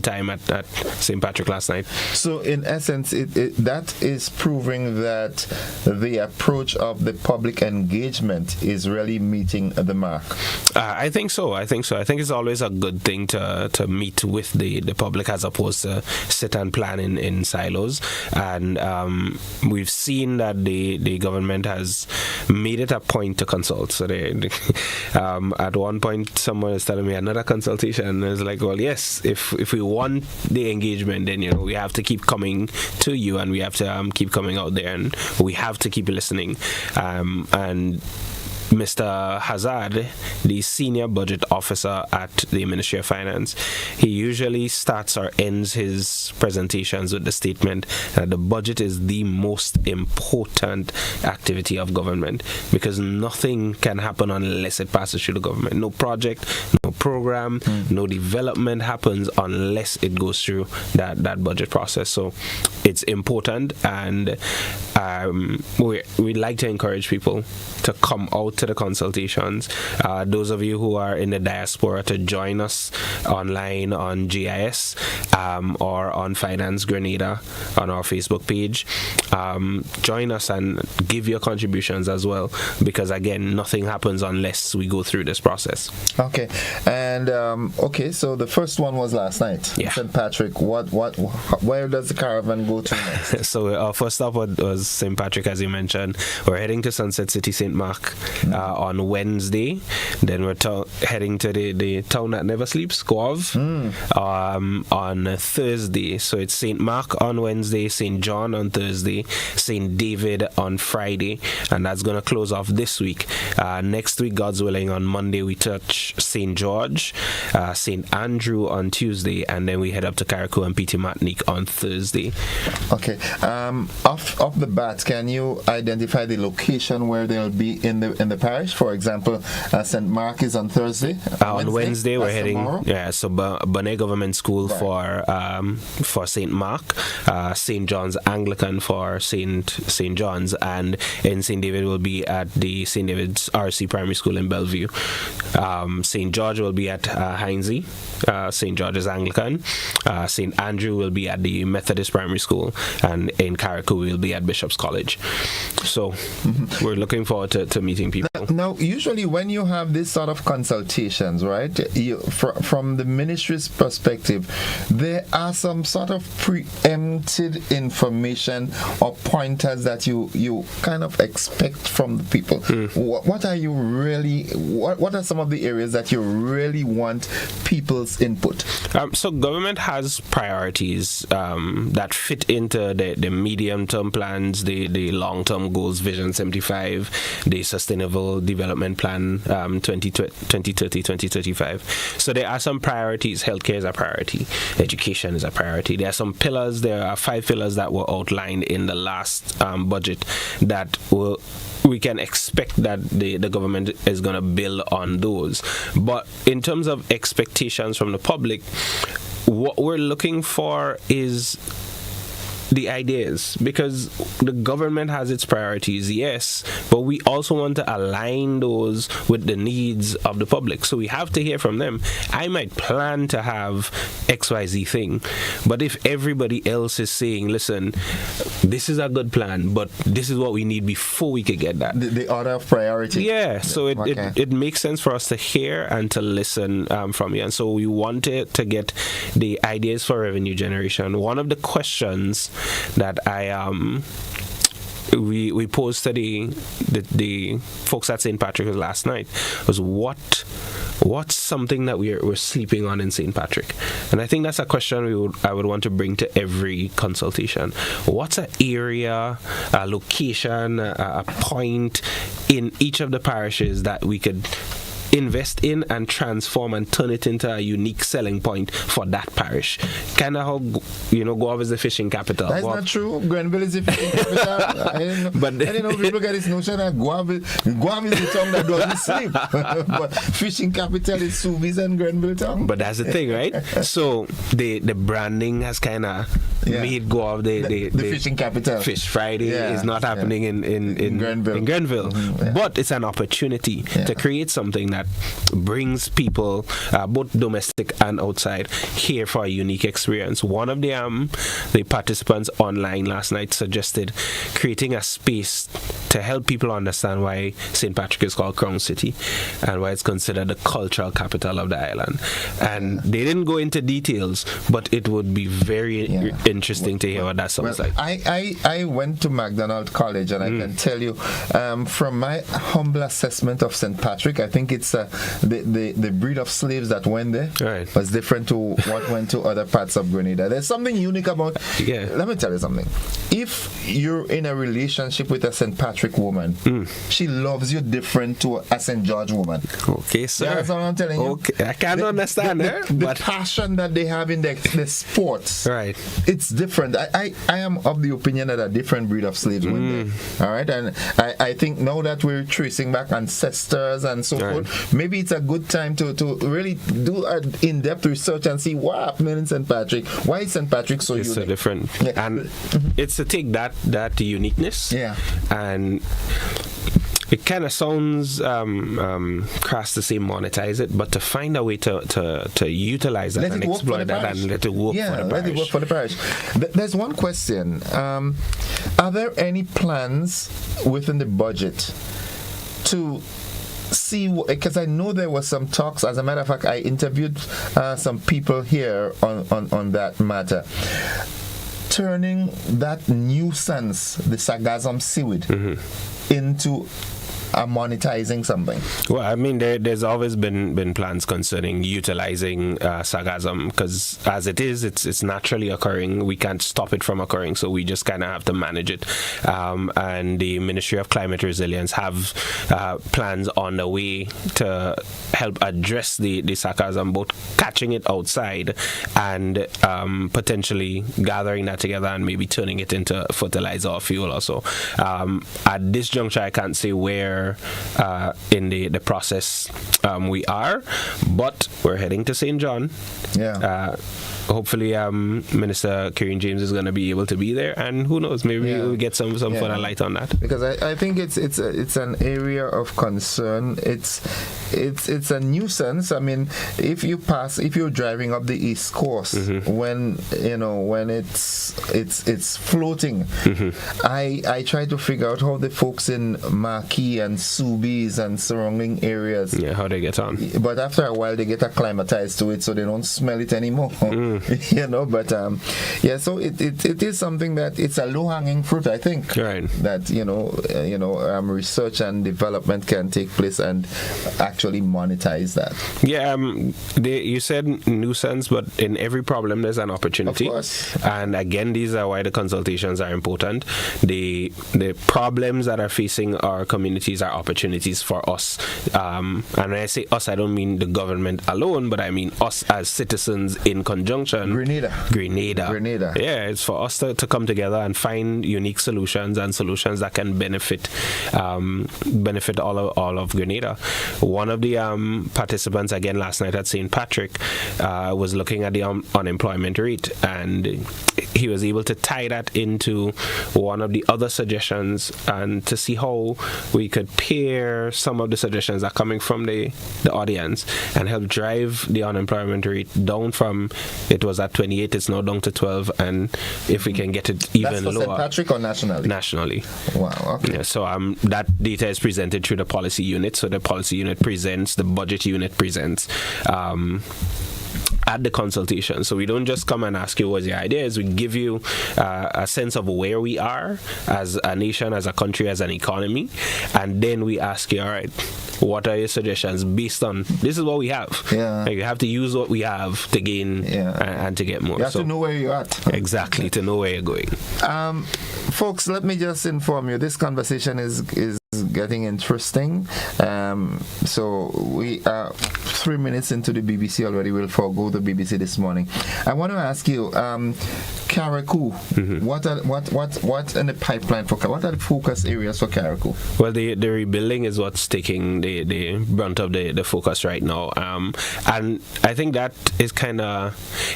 [SPEAKER 9] time at St. Patrick last night.
[SPEAKER 1] So in essence, that is proving that the approach of the public engagement is really meeting the mark.
[SPEAKER 9] I think so. I think it's always a good thing to meet with the public as opposed to sit and plan in silos. And we've seen that the government has made it a point to consult. So they at one point, someone is telling me another consultation, and it's like, well, yes, if we want the engagement, then we have to keep coming to you, and we have to keep coming out there, and we have to keep listening. And Mr. Hazard, the senior budget officer at the Ministry of Finance, he usually starts or ends his presentations with the statement that the budget is the most important activity of government, because nothing can happen unless it passes through the government. No project, no program, no development happens unless it goes through that budget process. So it's important, and we'd like to encourage people to come out to the consultations. Those of you who are in the diaspora, to join us online on GIS or on Finance Grenada on our Facebook page. Join us and give your contributions as well, because again, nothing happens unless we go through this process.
[SPEAKER 1] Okay, and so the first one was last night.
[SPEAKER 9] Yeah.
[SPEAKER 1] St. Patrick. Where does the caravan go to next?
[SPEAKER 9] So our first stop was St. Patrick, as you mentioned. We're heading to Sunset City, St. Mark on Wednesday. Then we're heading to the town that never sleeps, Guave, on Thursday. So it's St. Mark on Wednesday, St. John on Thursday, St. David on Friday, and that's going to close off this week. Next week, God's willing, on Monday we touch St. George, St. Andrew on Tuesday, and then we head up to Carriacou and Petit Martinique on Thursday.
[SPEAKER 1] Okay. Off the bat, can you identify the location where they'll be in the parish? For example, St. Mark is on Thursday.
[SPEAKER 9] On Wednesday we're heading tomorrow? So Bonnet Government School for St. Mark, St. John's Anglican for St. John's, and in St. David will be at the St. David's RC Primary School in Bellevue. St. George will be at Heinze, St. George's Anglican. St. Andrew will be at the Methodist Primary School, and in Carriacou we'll be at Bishop's College. So we're looking forward to meeting people.
[SPEAKER 1] Now, usually when you have this sort of consultations, right, from the ministry's perspective, there are some sort of preempted information or pointers that you kind of expect from the people. What are you really? What are some of the areas that you really want people's input?
[SPEAKER 9] So government has priorities that fit into the medium-term plans, the long-term goals, Vision 75, the Sustainable Development Plan 2030-2035. So there are some priorities. Healthcare is a priority. Education is a priority. There are some pillars. There are 5 pillars that were outlined in the last budget that we can expect that the government is going to build on those. But in terms of expectations from the public, what we're looking for is the ideas, because the government has its priorities, yes, but we also want to align those with the needs of the public. So we have to hear from them. I might plan to have XYZ thing, but if everybody else is saying, listen, this is a good plan, but this is what we need before we could get that.
[SPEAKER 1] The order of priority.
[SPEAKER 9] Yeah, so it makes sense for us to hear and to listen from you. And so we wanted to get the ideas for revenue generation. One of the questions that we posed to the folks at St. Patrick's last night was, what what's something that we're sleeping on in St. Patrick? And I think that's a question I would want to bring to every consultation. What's an area, a location, a point in each of the parishes that we could invest in and transform and turn it into a unique selling point for that parish? Kind of how, Guava is the fishing capital.
[SPEAKER 1] That's not true. Grenville is the fishing capital. I didn't know people get this notion that Guava is the town that doesn't sleep. But fishing capital is Subies and Grenville town.
[SPEAKER 9] But that's the thing, right? So the branding has kind of made Guava the
[SPEAKER 1] fishing capital.
[SPEAKER 9] Fish Friday is not happening in Grenville.
[SPEAKER 1] Mm-hmm.
[SPEAKER 9] But it's an opportunity to create something that brings people, both domestic and outside, here for a unique experience. One of the participants online last night suggested creating a space to help people understand why St. Patrick is called Crown City and why it's considered the cultural capital of the island. And they didn't go into details, but it would be very interesting to hear what that sounds like.
[SPEAKER 1] I went to McDonald College, and I can tell you, from my humble assessment of St. Patrick, I think it's the breed of slaves that went there was different to what went to other parts of Grenada. There's something unique about. Let me tell you something. If you're in a relationship with a St. Patrick woman, she loves you different to a St. George woman.
[SPEAKER 9] Okay, sir.
[SPEAKER 1] That's what I'm telling you.
[SPEAKER 9] Okay, I can't understand her.
[SPEAKER 1] The passion that they have in the sports,
[SPEAKER 9] right?
[SPEAKER 1] It's different. I am of the opinion that a different breed of slaves went there. All right, and I think now that we're tracing back ancestors and so forth, maybe it's a good time to really do an in-depth research and see what happened in St. Patrick. Why is St. Patrick so unique?
[SPEAKER 9] So different, and it's to take that uniqueness, and it kind of sounds crass to say monetize it, but to find a way to utilize that and exploit that and let it work for the parish.
[SPEAKER 1] Let it work for the parish. There's one question. Are there any plans within the budget to see, because I know there was some talks. As a matter of fact, I interviewed some people here on that matter, turning that nuisance, the Sagazam seaweed, into monetizing something.
[SPEAKER 9] Well, I mean, there's always been plans concerning utilizing sargassum, because as it is, it's naturally occurring. We can't stop it from occurring, so we just kind of have to manage it. And the Ministry of Climate Resilience have plans on the way to help address the sargassum, both catching it outside and potentially gathering that together and maybe turning it into fertilizer or fuel also. At this juncture, I can't say where in the process we are, but we're heading to St. John. Hopefully Minister Kieran James is going to be able to be there, and who knows, maybe we'll get some further light on that,
[SPEAKER 1] because I think it's an area of concern. It's a nuisance. I mean, if you're driving up the East Coast, when it's floating, I try to figure out how the folks in Marquis and Subies and surrounding areas,
[SPEAKER 9] how they get on.
[SPEAKER 1] But after a while, they get acclimatized to it, so they don't smell it anymore. But so it is something that it's a low-hanging fruit, I think, that research and development can take place and actually monetize that.
[SPEAKER 9] You said nuisance, but in every problem there's an opportunity.
[SPEAKER 1] Of course.
[SPEAKER 9] And again, these are why the consultations are important. The problems that are facing our communities are opportunities for us, and when I say us, I don't mean the government alone, but I mean us as citizens in conjunction. Grenada. Yeah, it's for us to come together and find unique solutions and solutions that can benefit all of Grenada. One of the participants again last night at St. Patrick was looking at the unemployment rate, and he was able to tie that into one of the other suggestions and to see how we could pair some of the suggestions that are coming from the audience and help drive the unemployment rate down from, it was at 28, it's now down to 12, and if we can get it even lower.
[SPEAKER 1] That's for St. Patrick or nationally?
[SPEAKER 9] Nationally.
[SPEAKER 1] Wow, okay.
[SPEAKER 9] Yeah, so that data is presented through the policy unit, so the policy unit presents, the budget unit presents at the consultation. So we don't just come and ask you what your idea is. We give you a sense of where we are as a nation, as a country, as an economy, and then we ask you, all right, what are your suggestions based on this is what we have?
[SPEAKER 1] Yeah.
[SPEAKER 9] Like, you have to use what we have to gain and to get more.
[SPEAKER 1] You have to know where you're at.
[SPEAKER 9] Exactly, to know where you're going.
[SPEAKER 1] Folks, let me just inform you, this conversation is getting interesting. So we are 3 minutes into the BBC already. We'll forego the BBC this morning. I want to ask you, Carriacou, what in the pipeline for what are the focus areas for Carriacou?
[SPEAKER 9] Well, the rebuilding is what's taking the brunt of the focus right now, and I think that is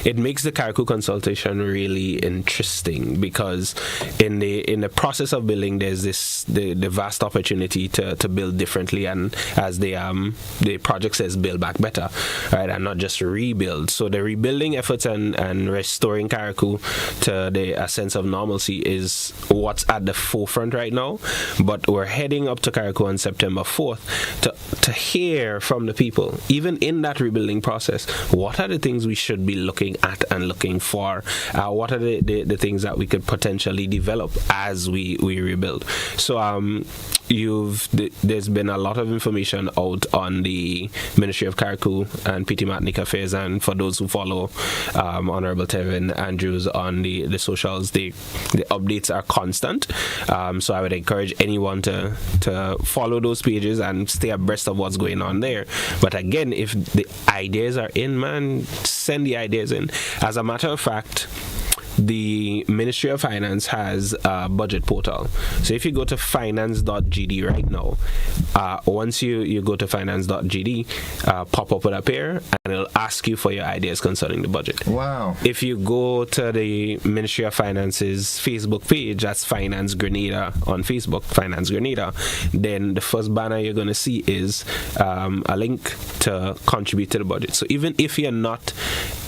[SPEAKER 9] it makes the Carriacou consultation really interesting, because in the process of building, there's the vast opportunity to build differently, and as the project says, build back better, right, and not just rebuild. So the rebuilding efforts and restoring Carriacou to a sense of normalcy is what's at the forefront right now. But we're heading up to Carriacou on September 4th to hear from the people, even in that rebuilding process, what are the things we should be looking at and looking for? What are the things that we could potentially develop as we rebuild? So there's been a lot of information out on the Ministry of Carriacou and PT Ethnic Affairs, and for those who follow Honorable Tevin Andrews on the socials, the updates are constant. So I would encourage anyone to follow those pages and stay abreast of what's going on there. But again, if the ideas are in, man, send the ideas in. As a matter of fact, the Ministry of Finance has a budget portal. So if you go to finance.gd right now, once you go to finance.gd, pop-up will appear and it'll ask you for your ideas concerning the budget.
[SPEAKER 1] Wow.
[SPEAKER 9] If you go to the Ministry of Finance's Facebook page, that's Finance Grenada on Facebook, Finance Grenada, then the first banner you're going to see is a link to contribute to the budget. So even if you're not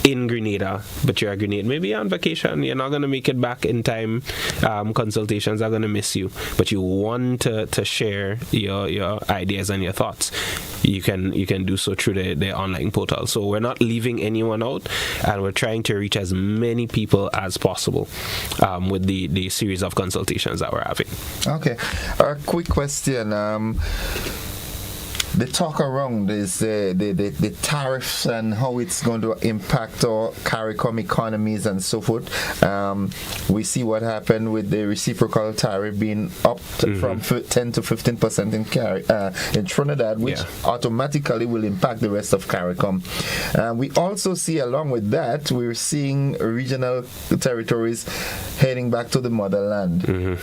[SPEAKER 9] in Grenada, but you're a Grenadian, maybe you're on vacation, you're not going to make it back in time, consultations are going to miss you, but you want to share your ideas and your thoughts, you can do so through the online portal. So we're not leaving anyone out, and we're trying to reach as many people as possible with the series of consultations that we're having. Okay.
[SPEAKER 1] A quick question. The talk around is the tariffs and how it's going to impact our CARICOM economies and so forth. We see what happened with the reciprocal tariff being up from 10 to 15% in Trinidad, which automatically will impact the rest of CARICOM. We also see, along with that, we're seeing regional territories heading back to the motherland.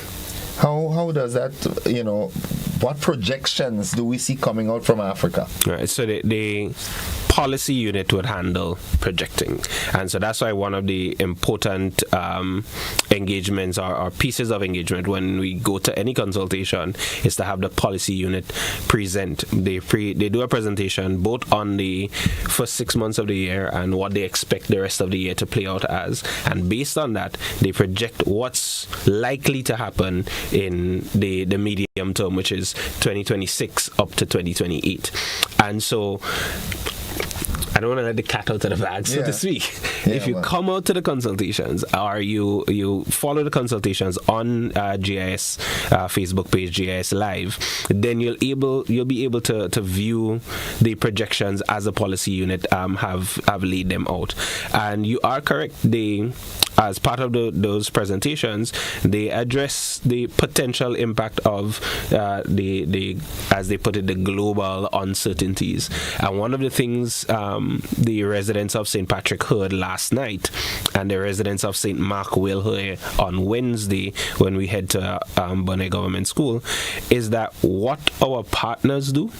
[SPEAKER 1] How does that, what projections do we see coming out from Africa?
[SPEAKER 9] Right, so the policy unit would handle projecting, and so that's why one of the important engagements or pieces of engagement when we go to any consultation is to have the policy unit present. They do a presentation both on the first 6 months of the year and what they expect the rest of the year to play out as, and based on that they project what's likely to happen in the medium term, which is 2026 up to 2028. And so I don't want to let the cat out of the bag, so to speak. If you come out to the consultations, or you follow the consultations on GIS Facebook page, GIS Live, then you'll be able to view the projections as a policy unit have laid them out. And you are correct. As part of those presentations, they address the potential impact of the as they put it, the global uncertainties. And one of the things the residents of St. Patrick heard last night, and the residents of St. Mark will hear on Wednesday when we head to Bonnet Government School, is that what our partners do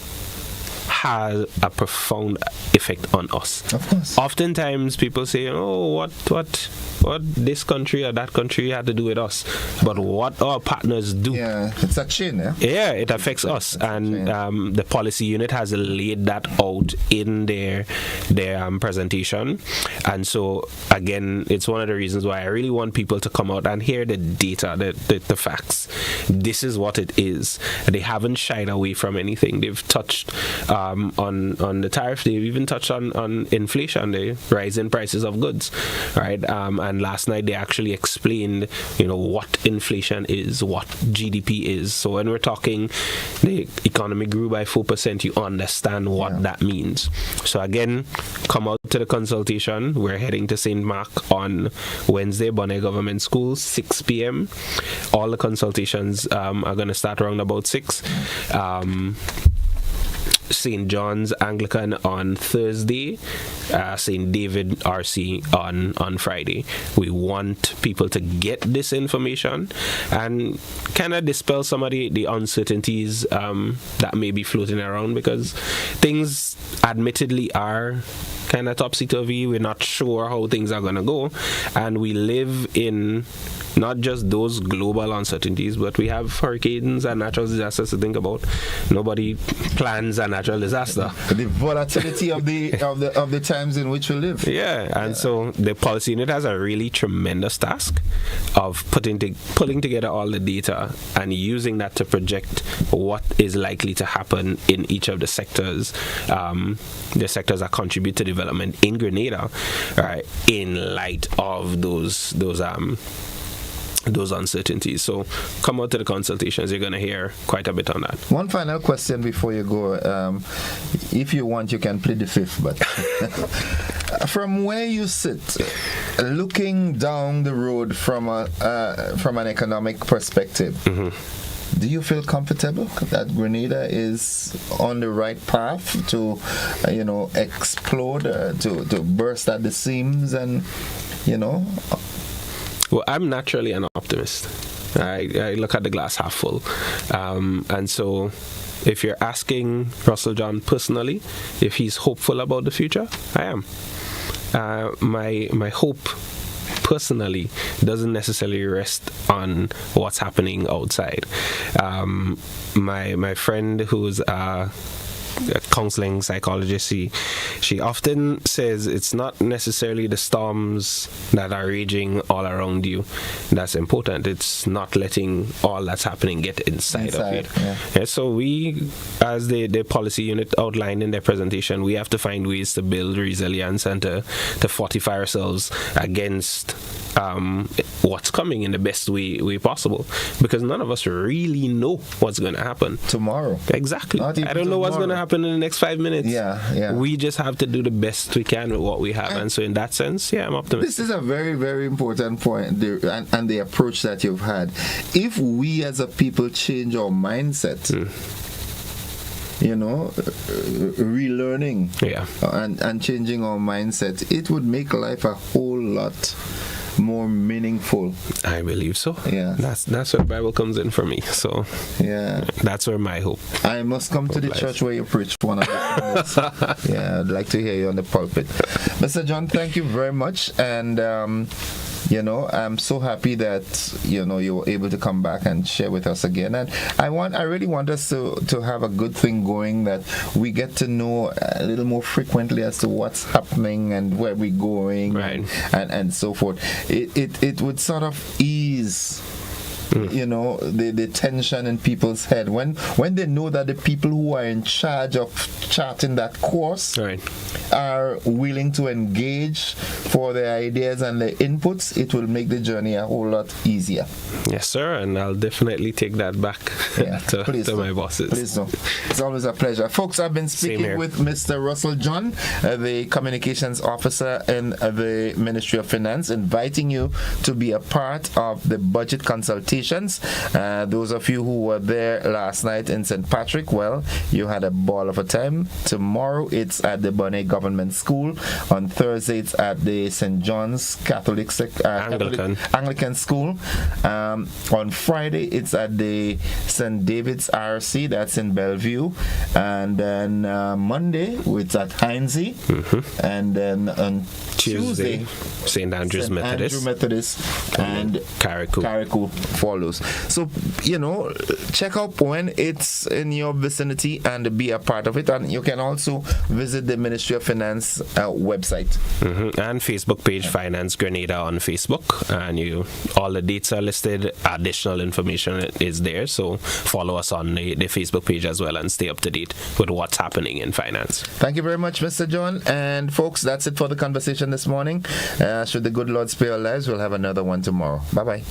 [SPEAKER 9] has a profound effect on us. Of course. Oftentimes people say, what this country or that country had to do with us, but what our partners do,
[SPEAKER 1] it's a chain.
[SPEAKER 9] It affects us, and the policy unit has laid that out in their presentation. And so again, it's one of the reasons why I really want people to come out and hear the data, the facts. This is what it is. They haven't shied away from anything. They've touched on the tariff, they even touched on inflation, the rise in prices of goods, right? And last night they actually explained, what inflation is, what GDP is. So when we're talking the economy grew by 4%, you understand what that means. So again, come out to the consultation. We're heading to St. Mark on Wednesday, Bonnet Government School, 6 p.m. All the consultations are going to start around about 6. St. John's Anglican on Thursday, St. David RC on Friday. We want people to get this information and kind of dispel some of the uncertainties that may be floating around, because things admittedly are kind of topsy-turvy. We're not sure how things are going to go, and we live in not just those global uncertainties, but we have hurricanes and natural disasters to think about. Nobody plans a natural disaster.
[SPEAKER 1] The volatility of the times in which we live.
[SPEAKER 9] So the policy unit has a really tremendous task of pulling together all the data and using that to project what is likely to happen in each of the sectors that contribute to development in Grenada, in light of those uncertainties. So come out to the consultations. You're going to hear quite a bit on that.
[SPEAKER 1] One final question before you go. If you want, you can plead the fifth, but from where you sit, looking down the road from an economic perspective, do you feel comfortable that Grenada is on the right path to, explode, to burst at the seams and,
[SPEAKER 9] Well, I'm naturally an optimist. I look at the glass half full. And so if you're asking Russell John personally if he's hopeful about the future, I am. My hope personally doesn't necessarily rest on what's happening outside. My friend who's a counseling psychologist, she often says it's not necessarily the storms that are raging all around you that's important. It's not letting all that's happening get inside of you. So we, as the policy unit outlined in their presentation, we have to find ways to build resilience and to fortify ourselves against what's coming in the best way possible, because none of us really know what's going to happen
[SPEAKER 1] tomorrow.
[SPEAKER 9] Exactly. I don't know what's going to happen in the next 5 minutes. We just have to do the best we can with what we have, and so in that sense, I'm optimistic.
[SPEAKER 1] This is a very, very important point, and the approach that you've had. If we as a people change our mindset, relearning and changing our mindset, it would make life a whole lot more meaningful.
[SPEAKER 9] I believe so. That's where the Bible comes in for me. So that's where my hope.
[SPEAKER 1] I must come to the church where you preach one of the things. I'd like to hear you on the pulpit. Mr. John, thank you very much, and I'm so happy that you were able to come back and share with us again. And I really want us to have a good thing going, that we get to know a little more frequently as to what's happening and where we're going, and so forth. It would sort of ease the tension in people's head when they know that the people who are in charge of charting that course are willing to engage for their ideas and their inputs. It will make the journey a whole lot easier.
[SPEAKER 9] Yes, sir, and I'll definitely take that back to my bosses.
[SPEAKER 1] Please do. It's always a pleasure. Folks, I've been speaking with Mr. Russell John, the Communications Officer in the Ministry of Finance, inviting you to be a part of the budget consultation. Those of you who were there last night in St. Patrick, well, you had a ball of a time. Tomorrow it's at the Bonnet Government School. On Thursday it's at the St. John's Anglican School. On Friday it's at the St. David's RC, that's in Bellevue. And then Monday it's at Heinze. And then on Tuesday
[SPEAKER 9] St. Andrew's
[SPEAKER 1] Methodist and Carriacou follows. So, check out when it's in your vicinity and be a part of it. And you can also visit the Ministry of Finance website.
[SPEAKER 9] And Facebook page, Finance Grenada on Facebook, and all the dates are listed. Additional information is there, so follow us on the Facebook page as well and stay up to date with what's happening in finance.
[SPEAKER 1] Thank you very much, Mr. John. And folks, that's it for the conversation this morning. Should the good Lord spare our lives, we'll have another one tomorrow. Bye-bye.